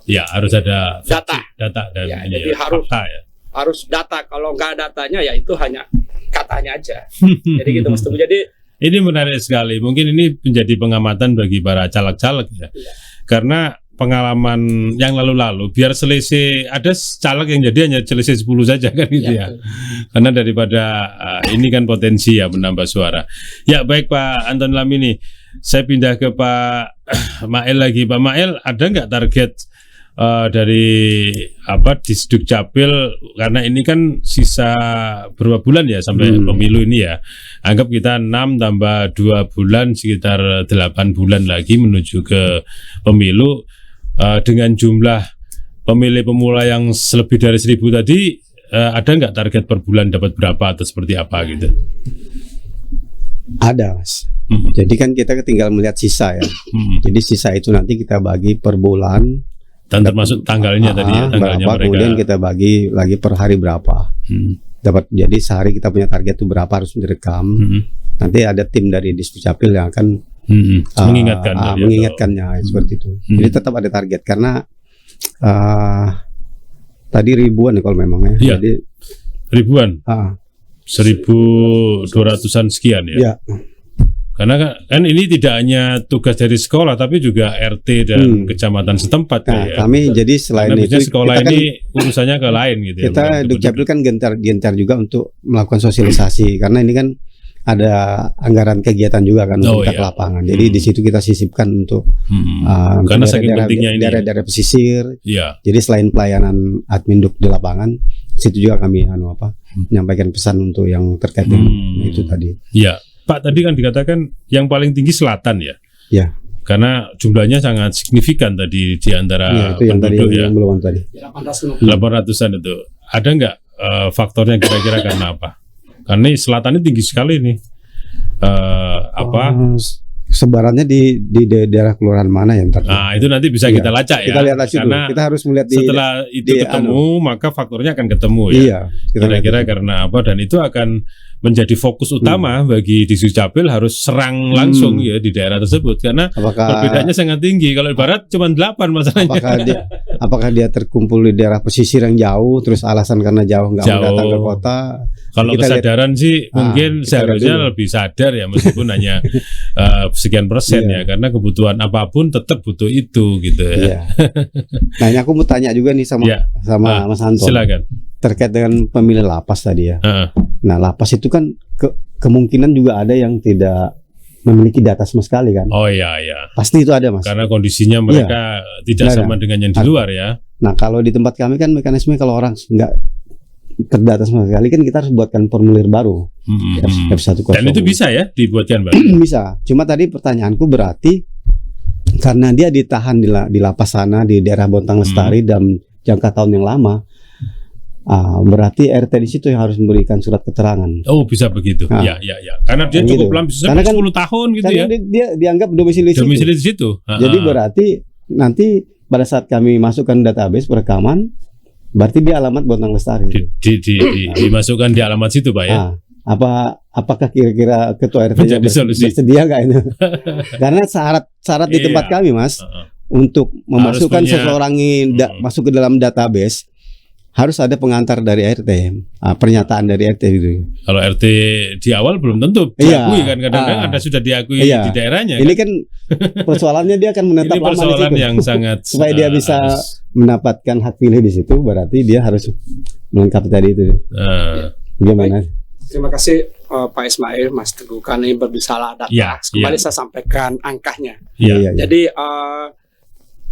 Ya, harus ada Data. dan Ya, ini jadi ya, harus- fakta ya. Harus data, kalau nggak datanya ya itu hanya katanya aja. Jadi gitu Mas Teguh. Jadi Ini menarik sekali. Mungkin ini menjadi pengamatan bagi para caleg-caleg ya. Iya. Karena pengalaman yang lalu-lalu, biar selisih, ada caleg yang jadi hanya selisih 10 saja kan gitu ya. Karena daripada ini kan potensi ya menambah suara. Ya baik Pak Anton Lamini, saya pindah ke Pak Mael lagi. Pak Mael, ada nggak target dari di Dukcapil, karena ini kan sisa berapa bulan ya sampai pemilu ini ya. Anggap kita 6 tambah 2 bulan, sekitar 8 bulan lagi menuju ke pemilu. Dengan jumlah pemilih pemula yang lebih dari 1.000 tadi, ada nggak target per bulan dapat berapa atau seperti apa gitu? Ada Mas. Jadi kan kita tinggal melihat sisa ya. Jadi sisa itu nanti kita bagi per bulan. Dan termasuk tanggalnya tadi ya, tanggalnya berapa, mereka. kemudian kita bagi lagi per hari berapa. Dapat, jadi sehari kita punya target itu berapa harus direkam. Nanti ada tim dari Dukcapil yang akan mengingatkan mengingatkannya seperti itu. Jadi tetap ada target karena tadi ribuan ya kalau memang ya. Iya. Jadi ribuan, 1.200-an sekian ya. ya. Karena kan ini tidak hanya tugas dari sekolah, tapi juga RT dan kecamatan setempat Nah, ya. kami jadi selain Karena itu biasanya sekolah kita kan, ini urusannya ke lain gitu ya. kita bukan untuk Dukcapil kan gencar juga untuk melakukan sosialisasi karena ini kan ada anggaran kegiatan juga kan Oh, untuk kita iya. ke lapangan. Jadi di situ kita sisipkan untuk karena saking pentingnya ini. daerah-daerah pesisir. Ya. Jadi selain pelayanan admin di lapangan, situ juga kami menyampaikan pesan untuk yang terkait dengan itu tadi. Ya, Pak tadi kan dikatakan yang paling tinggi selatan ya. Ya. Karena jumlahnya sangat signifikan tadi di antara Ya, itu yang tadi penduduk ya. yang belum tadi. 800-an itu. Ada nggak faktornya kira-kira karena apa? Karena selatannya tinggi sekali nih. Sebarannya di daerah kelurahan mana yang terkait? Nah, itu nanti bisa kita lacak ya. Kita lihat aja dulu. Karena Kita harus melihat setelah itu ketemu, maka faktornya akan ketemu ya. Iya. Kita Kira-kira karena apa, dan itu akan menjadi fokus utama bagi Dukcapil, harus serang langsung ya di daerah tersebut karena perbedaannya sangat tinggi. Kalau di barat cuma 8 masalahnya. Apakah dia terkumpul di daerah pesisir yang jauh, terus alasan karena jauh nggak mau datang ke kota? Kalau Kita kesadaran sih mungkin kita seharusnya lihat dulu. lebih sadar ya, meskipun hanya sekian persen ya, karena kebutuhan apapun tetap butuh itu gitu ya. Iya. Nah, ini aku mau tanya juga nih sama Mas Anton. Silakan. Terkait dengan pemilih lapas tadi ya. Nah, lapas itu kan kemungkinan juga ada yang tidak memiliki data sama sekali kan. Oh iya iya. Pasti itu ada Mas. Karena kondisinya mereka tidak sama dengan yang di luar ya. Nah, kalau di tempat kami kan mekanisme kalau orang nggak terdata sama sekali kan kita harus buatkan formulir baru. F100. Dan itu bisa ya dibuatkan Pak? Bisa. Cuma tadi pertanyaanku berarti karena dia ditahan di lapas sana di daerah Bontang Lestari dalam jangka tahun yang lama, berarti RT di situ yang harus memberikan surat keterangan. Oh bisa begitu. Ya. Karena dia cukup lama, bisa sampai 10 tahun gitu ya. Dia dianggap domisili di situ. Jadi berarti nanti pada saat kami masukkan database perekaman, berarti dia alamat Bontang Lestari. Dimasukkan di alamat situ Pak ya. apakah kira-kira ketua RT Menjadi solusi. bersedia nggak itu? Karena syarat di tempat Iya. kami, Mas, Heeh. untuk memasukkan punya- seseorang ini masuk ke dalam database harus ada pengantar dari RT, pernyataan dari RT itu. Kalau RT di awal belum tentu Iya. diakui kan, kadang-kadang Ah. ada sudah diakui Iya. di daerahnya. Ini kan persoalannya dia akan menetap Ini lama di persoalan situ. yang sangat Supaya dia bisa harus, mendapatkan hak pilih di situ, berarti dia harus melengkapi tadi itu. Gimana? Terima kasih Pak Ismail, Mas Teguh, karena ini berbicara data. Ya, Kembali ya. saya sampaikan angkanya. Iya. Jadi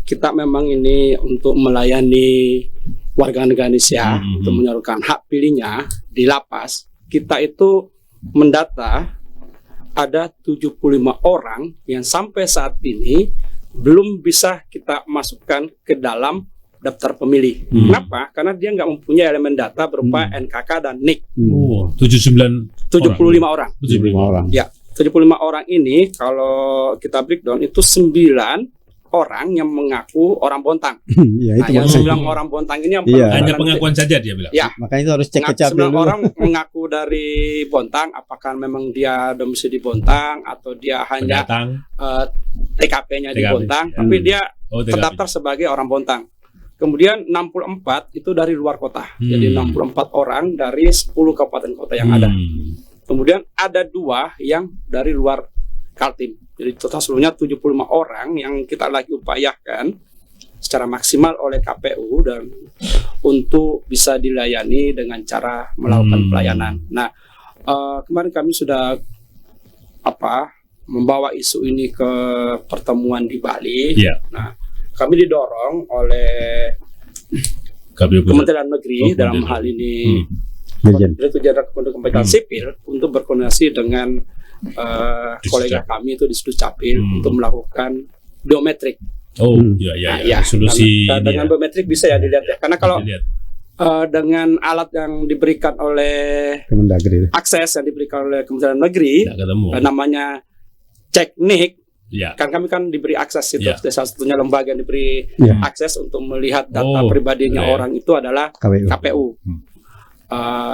kita memang ini untuk melayani warga negara Indonesia untuk menyalurkan hak pilihnya di lapas. Kita itu mendata ada 75 orang yang sampai saat ini belum bisa kita masukkan ke dalam daftar pemilih. Kenapa? Karena dia nggak mempunyai elemen data berupa NKK dan NIK. Oh, 79 75 orang. 75 orang. Ya, 75 orang ini kalau kita breakdown itu 9 orang yang mengaku orang Bontang. Ya Nah, itu yang maksudnya. 9 orang Bontang ini yang Iya. hanya nanti- pengakuan saja dia bilang. Ya, Makanya itu harus cek ke capil 9 dulu. orang mengaku dari Bontang, apakah memang dia domisili di Bontang atau dia hanya Pendatang. TKP-nya di TKP. Bontang, tapi dia Oh, TKP. terdaftar sebagai orang Bontang. Kemudian 64 itu dari luar kota. Jadi 64 orang dari 10 kabupaten kota yang ada. Kemudian ada 2 yang dari luar Kaltim. Jadi total seluruhnya 75 orang yang kita lagi upayakan secara maksimal oleh KPU dan untuk bisa dilayani dengan cara melakukan pelayanan. Nah, kemarin kami sudah membawa isu ini ke pertemuan di Bali. Iya. Nah, kami didorong oleh KPU Pusat. Kementerian Negeri Oh, dalam Kementerian. hal ini Dirjen. Direktur Jenderal Kementerian Sipil untuk berkoordinasi dengan kolega Duscapil. kami itu di Duscapil untuk melakukan biometrik. Oh, Hmm. iya. Solusi Karena ini dengan ya. biometrik bisa ya dilihat ya. Karena kalau Dilihat. dengan alat yang diberikan oleh Kemendagri. akses yang diberikan oleh Kementerian Negeri Nggak ketemu. namanya cek NIK, Iya. kan diberi akses itu. Ya. Salah satunya lembaga yang diberi Ya. akses untuk melihat data Oh, pribadinya boleh. orang itu adalah KPU. KPU.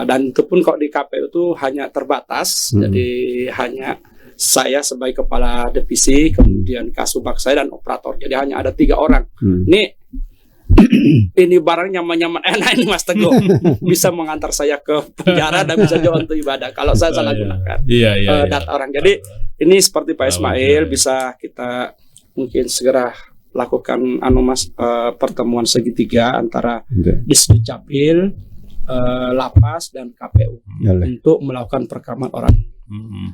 Dan itu pun kok di KPU itu hanya terbatas, jadi hanya saya sebagai kepala divisi, kemudian kasubag saya dan operator. Jadi hanya ada 3 orang. Ini barang nyaman-nyaman enak ini Mas Teguh, bisa mengantar saya ke penjara dan bisa juga untuk ibadah kalau saya salah gunakan Iya. data orang. Jadi ini seperti Pak Ismail Iya. bisa kita mungkin segera lakukan pertemuan segitiga antara Disduk Capil, Lapas dan KPU untuk melakukan perekaman orang.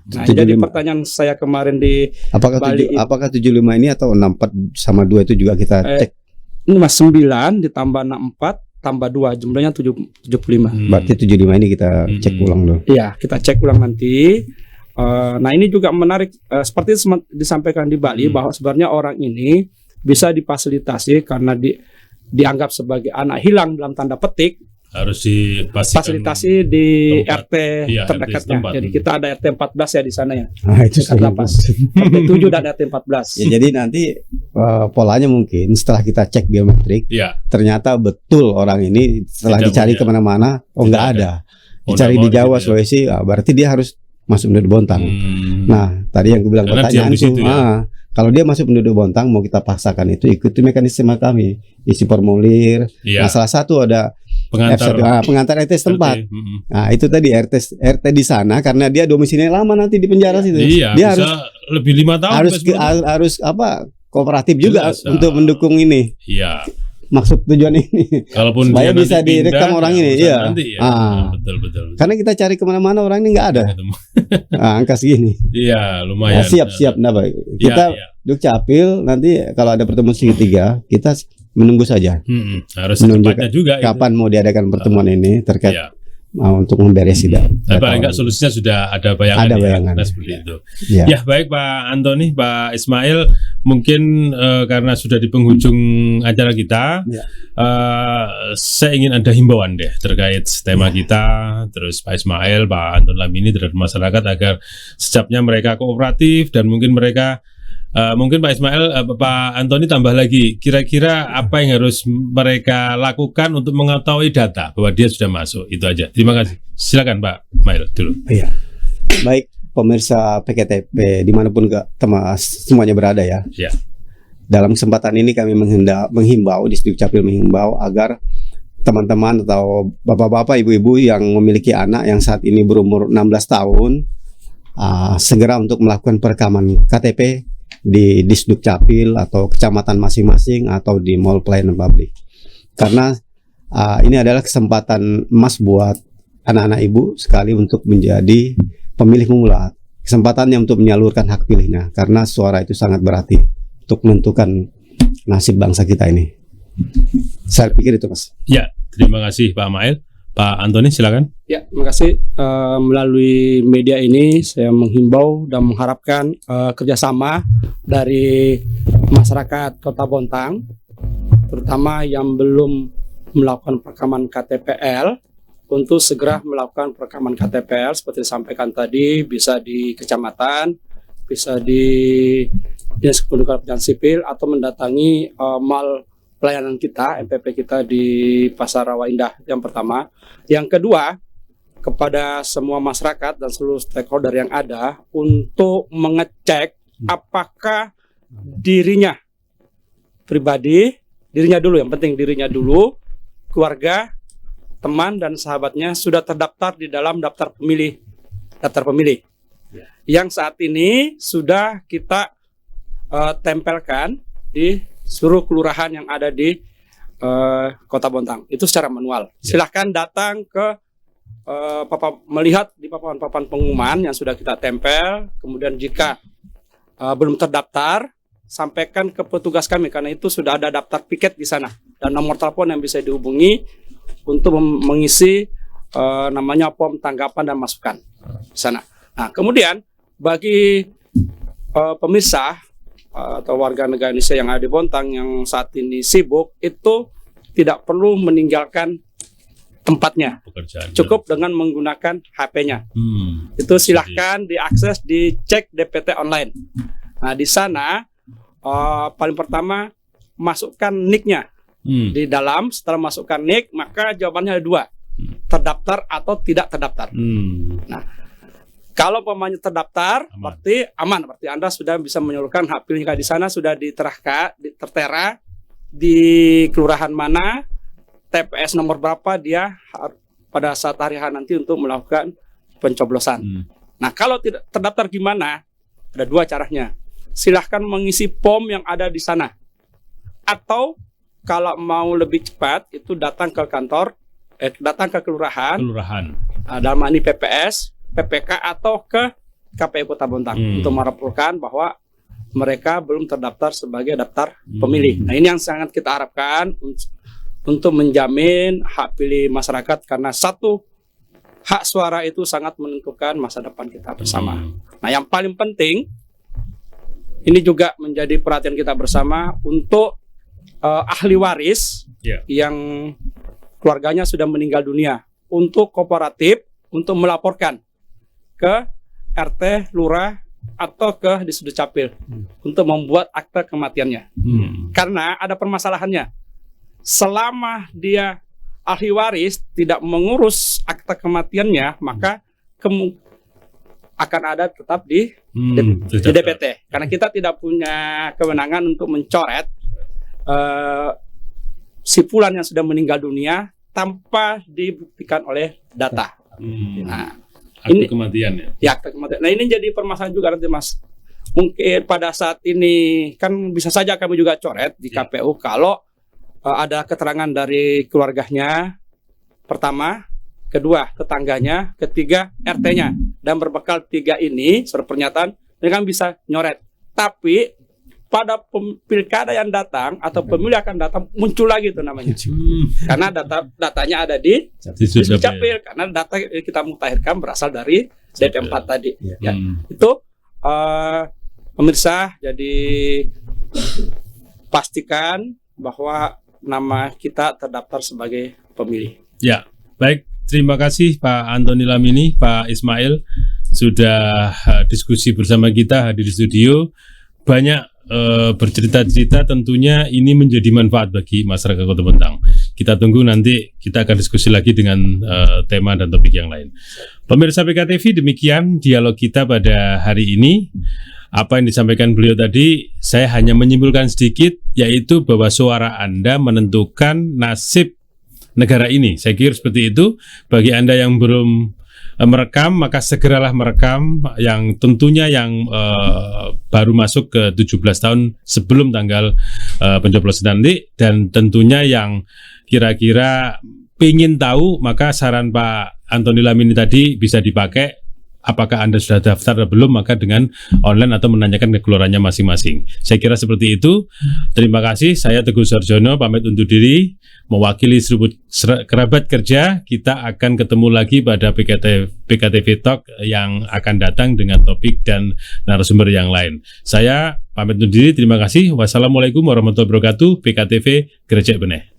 Nah, 75. jadi pertanyaan saya kemarin di Bali, Apakah 75 ini atau 64 sama 2 itu juga kita cek? ini Mas 9 ditambah 64 tambah 2 jumlahnya 75. Berarti 75 ini kita cek ulang dulu. Iya, kita cek ulang nanti. Nah, ini juga menarik seperti disampaikan di Bali bahwa sebenarnya orang ini bisa difasilitasi karena dianggap sebagai anak hilang dalam tanda petik. Harus dipastikan Fasilitasi di tempat. RT Iya, terdekatnya. RT setempat. Jadi kita ada RT 14 ya di sana ya. Nah, itu Dekat lapas. RT 7 dan RT 14. Ya, jadi nanti polanya mungkin setelah kita cek biometrik, Iya. ternyata betul orang ini setelah Tidak dicari punya. kemana-mana, Tidak nggak ada. ada. Oh, Dicari nggak di mau Jawa, gitu ya. Sulawesi, berarti dia harus masuk penduduk Bontang. Nah, tadi yang gue bilang Karena dia di pertanyaanku, situ ya. kalau dia masuk penduduk Bontang, mau kita paksakan itu ikuti mekanisme kami, isi formulir. Iya. Nah, salah satu ada Pengantar F1, pengantar RT setempat. RT. Nah, itu tadi RT di sana karena dia domisilinya lama nanti di penjara situ. Iya, Dia bisa lebih 5 tahun. harus sampai 10 tahun. harus kooperatif juga Jelas, untuk mendukung ini. Iya. Maksud tujuan ini. Kalaupun Supaya dia bisa nanti direkam pindah, orang ya ini, urusan iya. nanti ya. Betul. Karena kita cari kemana-mana orang ini nggak ada. Ketemu. Angka segini. Iya, Nah, lumayan. siap. Nah, baik. Kita Iya. Dukcapil nanti kalau ada pertemuan segitiga kita menunggu saja Harus menunjukkan secepatnya juga kapan mau diadakan pertemuan ini terkait Iya. untuk memberesi data. Tapi paling enggak solusinya sudah ada bayangan. Ada ya. bayangan. Nah, seperti itu. Ya. Ya, baik Pak Antoni, Pak Ismail, mungkin karena sudah di penghujung acara kita, Ya. saya ingin ada himbauan deh terkait tema kita, terus Pak Ismail, Pak Anton Lamini terhadap masyarakat agar sejapnya mereka kooperatif dan mungkin mereka Mungkin Pak Ismail, Pak Antoni tambah lagi, kira-kira apa yang harus mereka lakukan untuk mengetahui data bahwa dia sudah masuk, itu aja. Terima kasih. Silakan Pak Ismail dulu. Iya. Baik pemirsa PKTP dimanapun semuanya berada ya. Ya. Dalam kesempatan ini kami menghimbau, Distrik Capil menghimbau agar teman-teman atau bapak-bapak, ibu-ibu yang memiliki anak yang saat ini berumur 16 tahun segera untuk melakukan perekaman KTP di Disduk Capil atau kecamatan masing-masing atau di mall pelayanan publik. Karena ini adalah kesempatan emas buat anak-anak ibu sekali untuk menjadi pemilih pemula. Kesempatannya untuk menyalurkan hak pilihnya, karena suara itu sangat berarti untuk menentukan nasib bangsa kita ini. Saya pikir itu, Mas. Ya, terima kasih Pak Ismail. Pak Antoni silakan. Ya, terima kasih. Melalui media ini saya menghimbau dan mengharapkan kerjasama dari masyarakat Kota Bontang, terutama yang belum melakukan perekaman KTPL, untuk segera melakukan perekaman KTPL seperti disampaikan tadi, bisa di kecamatan, bisa di Dinas Kependudukan Pekerjaan Sipil, atau mendatangi mall pelayanan kita, MPP kita di Pasar Rawa Indah, yang pertama. Yang kedua, kepada semua masyarakat dan seluruh stakeholder yang ada untuk mengecek apakah dirinya pribadi, dirinya dulu, yang penting dirinya dulu, keluarga, teman dan sahabatnya sudah terdaftar di dalam daftar pemilih, yang saat ini sudah kita tempelkan di seluruh kelurahan yang ada di Kota Bontang. Itu secara manual. Silahkan datang ke melihat di papan-papan pengumuman yang sudah kita tempel. Kemudian jika belum terdaftar, sampaikan ke petugas kami, karena itu sudah ada daftar piket di sana dan nomor telepon yang bisa dihubungi untuk mengisi namanya form tanggapan dan masukan di sana. Nah, kemudian bagi pemirsa atau warga negara Indonesia yang ada di Bontang yang saat ini sibuk, itu tidak perlu meninggalkan tempatnya, cukup dengan menggunakan HP-nya. Itu silahkan diakses, dicek DPT online. Nah, di sana paling pertama masukkan NIK-nya di dalam. Setelah masukkan NIK, maka jawabannya ada dua, terdaftar atau tidak terdaftar. Nah, kalau pemainnya terdaftar, berarti aman. Berarti Anda sudah bisa menyalurkan hak pilihnya di sana, sudah tertera di kelurahan mana, TPS nomor berapa dia pada saat hari H nanti untuk melakukan pencoblosan. Nah, kalau tidak terdaftar gimana? Ada dua caranya. Silahkan mengisi form yang ada di sana. Atau kalau mau lebih cepat, itu datang ke kantor, datang ke kelurahan. Dalam ini PPS, PPK atau ke KPU Kota Bontang untuk melaporkan bahwa mereka belum terdaftar sebagai daftar pemilih. Nah, ini yang sangat kita harapkan untuk menjamin hak pilih masyarakat, karena satu, hak suara itu sangat menentukan masa depan kita bersama. Nah, yang paling penting ini juga menjadi perhatian kita bersama untuk ahli waris yang keluarganya sudah meninggal dunia, untuk kooperatif untuk melaporkan ke RT, lurah, atau ke Disduk Capil untuk membuat akta kematiannya. Karena ada permasalahannya. Selama dia ahli waris tidak mengurus akta kematiannya, maka akan ada tetap di DPT. Karena kita tidak punya kewenangan untuk mencoret si fulan yang sudah meninggal dunia tanpa dibuktikan oleh data. Nah, akte kematian ya. Akte kematian. Nah, ini jadi permasalahan juga nanti, Mas. Mungkin pada saat ini kan bisa saja kami juga coret di KPU kalau ada keterangan dari keluarganya, pertama, kedua tetangganya, ketiga RT-nya, dan berbekal tiga ini surat pernyataan, ini kan bisa nyoret. Tapi pada pilkada yang datang atau pemilih akan datang muncul lagi itu namanya. Karena datanya ada di Disduk Capil, karena data kita mutakhirkan berasal dari DP4 tadi. Ya. Itu pemirsa, jadi pastikan bahwa nama kita terdaftar sebagai pemilih. Ya, baik. Terima kasih Pak Antoni Lamini, Pak Ismail sudah diskusi bersama kita hadir di studio. banyak bercerita-cerita, tentunya ini menjadi manfaat bagi masyarakat Kota Bontang. Kita tunggu nanti, kita akan diskusi lagi dengan tema dan topik yang lain. Pemirsa PKTV, demikian dialog kita pada hari ini. Apa yang disampaikan beliau tadi, saya hanya menyimpulkan sedikit, yaitu bahwa suara Anda menentukan nasib negara ini. Saya kira seperti itu. Bagi Anda yang belum merekam, maka segeralah merekam, yang tentunya yang baru masuk ke 17 tahun sebelum tanggal pencoblosan nanti, dan tentunya yang kira-kira ingin tahu, maka saran Pak Antoni Lamini tadi bisa dipakai. Apakah Anda sudah daftar atau belum, maka dengan online atau menanyakan ke kelurahannya masing-masing. Saya kira seperti itu. Terima kasih. Saya Teguh Sarjono pamit undur diri, mewakili seluruh kerabat kerja. Kita akan ketemu lagi pada PKTV Talk yang akan datang dengan topik dan narasumber yang lain. Saya pamit undur diri. Terima kasih. Wassalamualaikum warahmatullahi wabarakatuh. PKTV Grecek Beneh.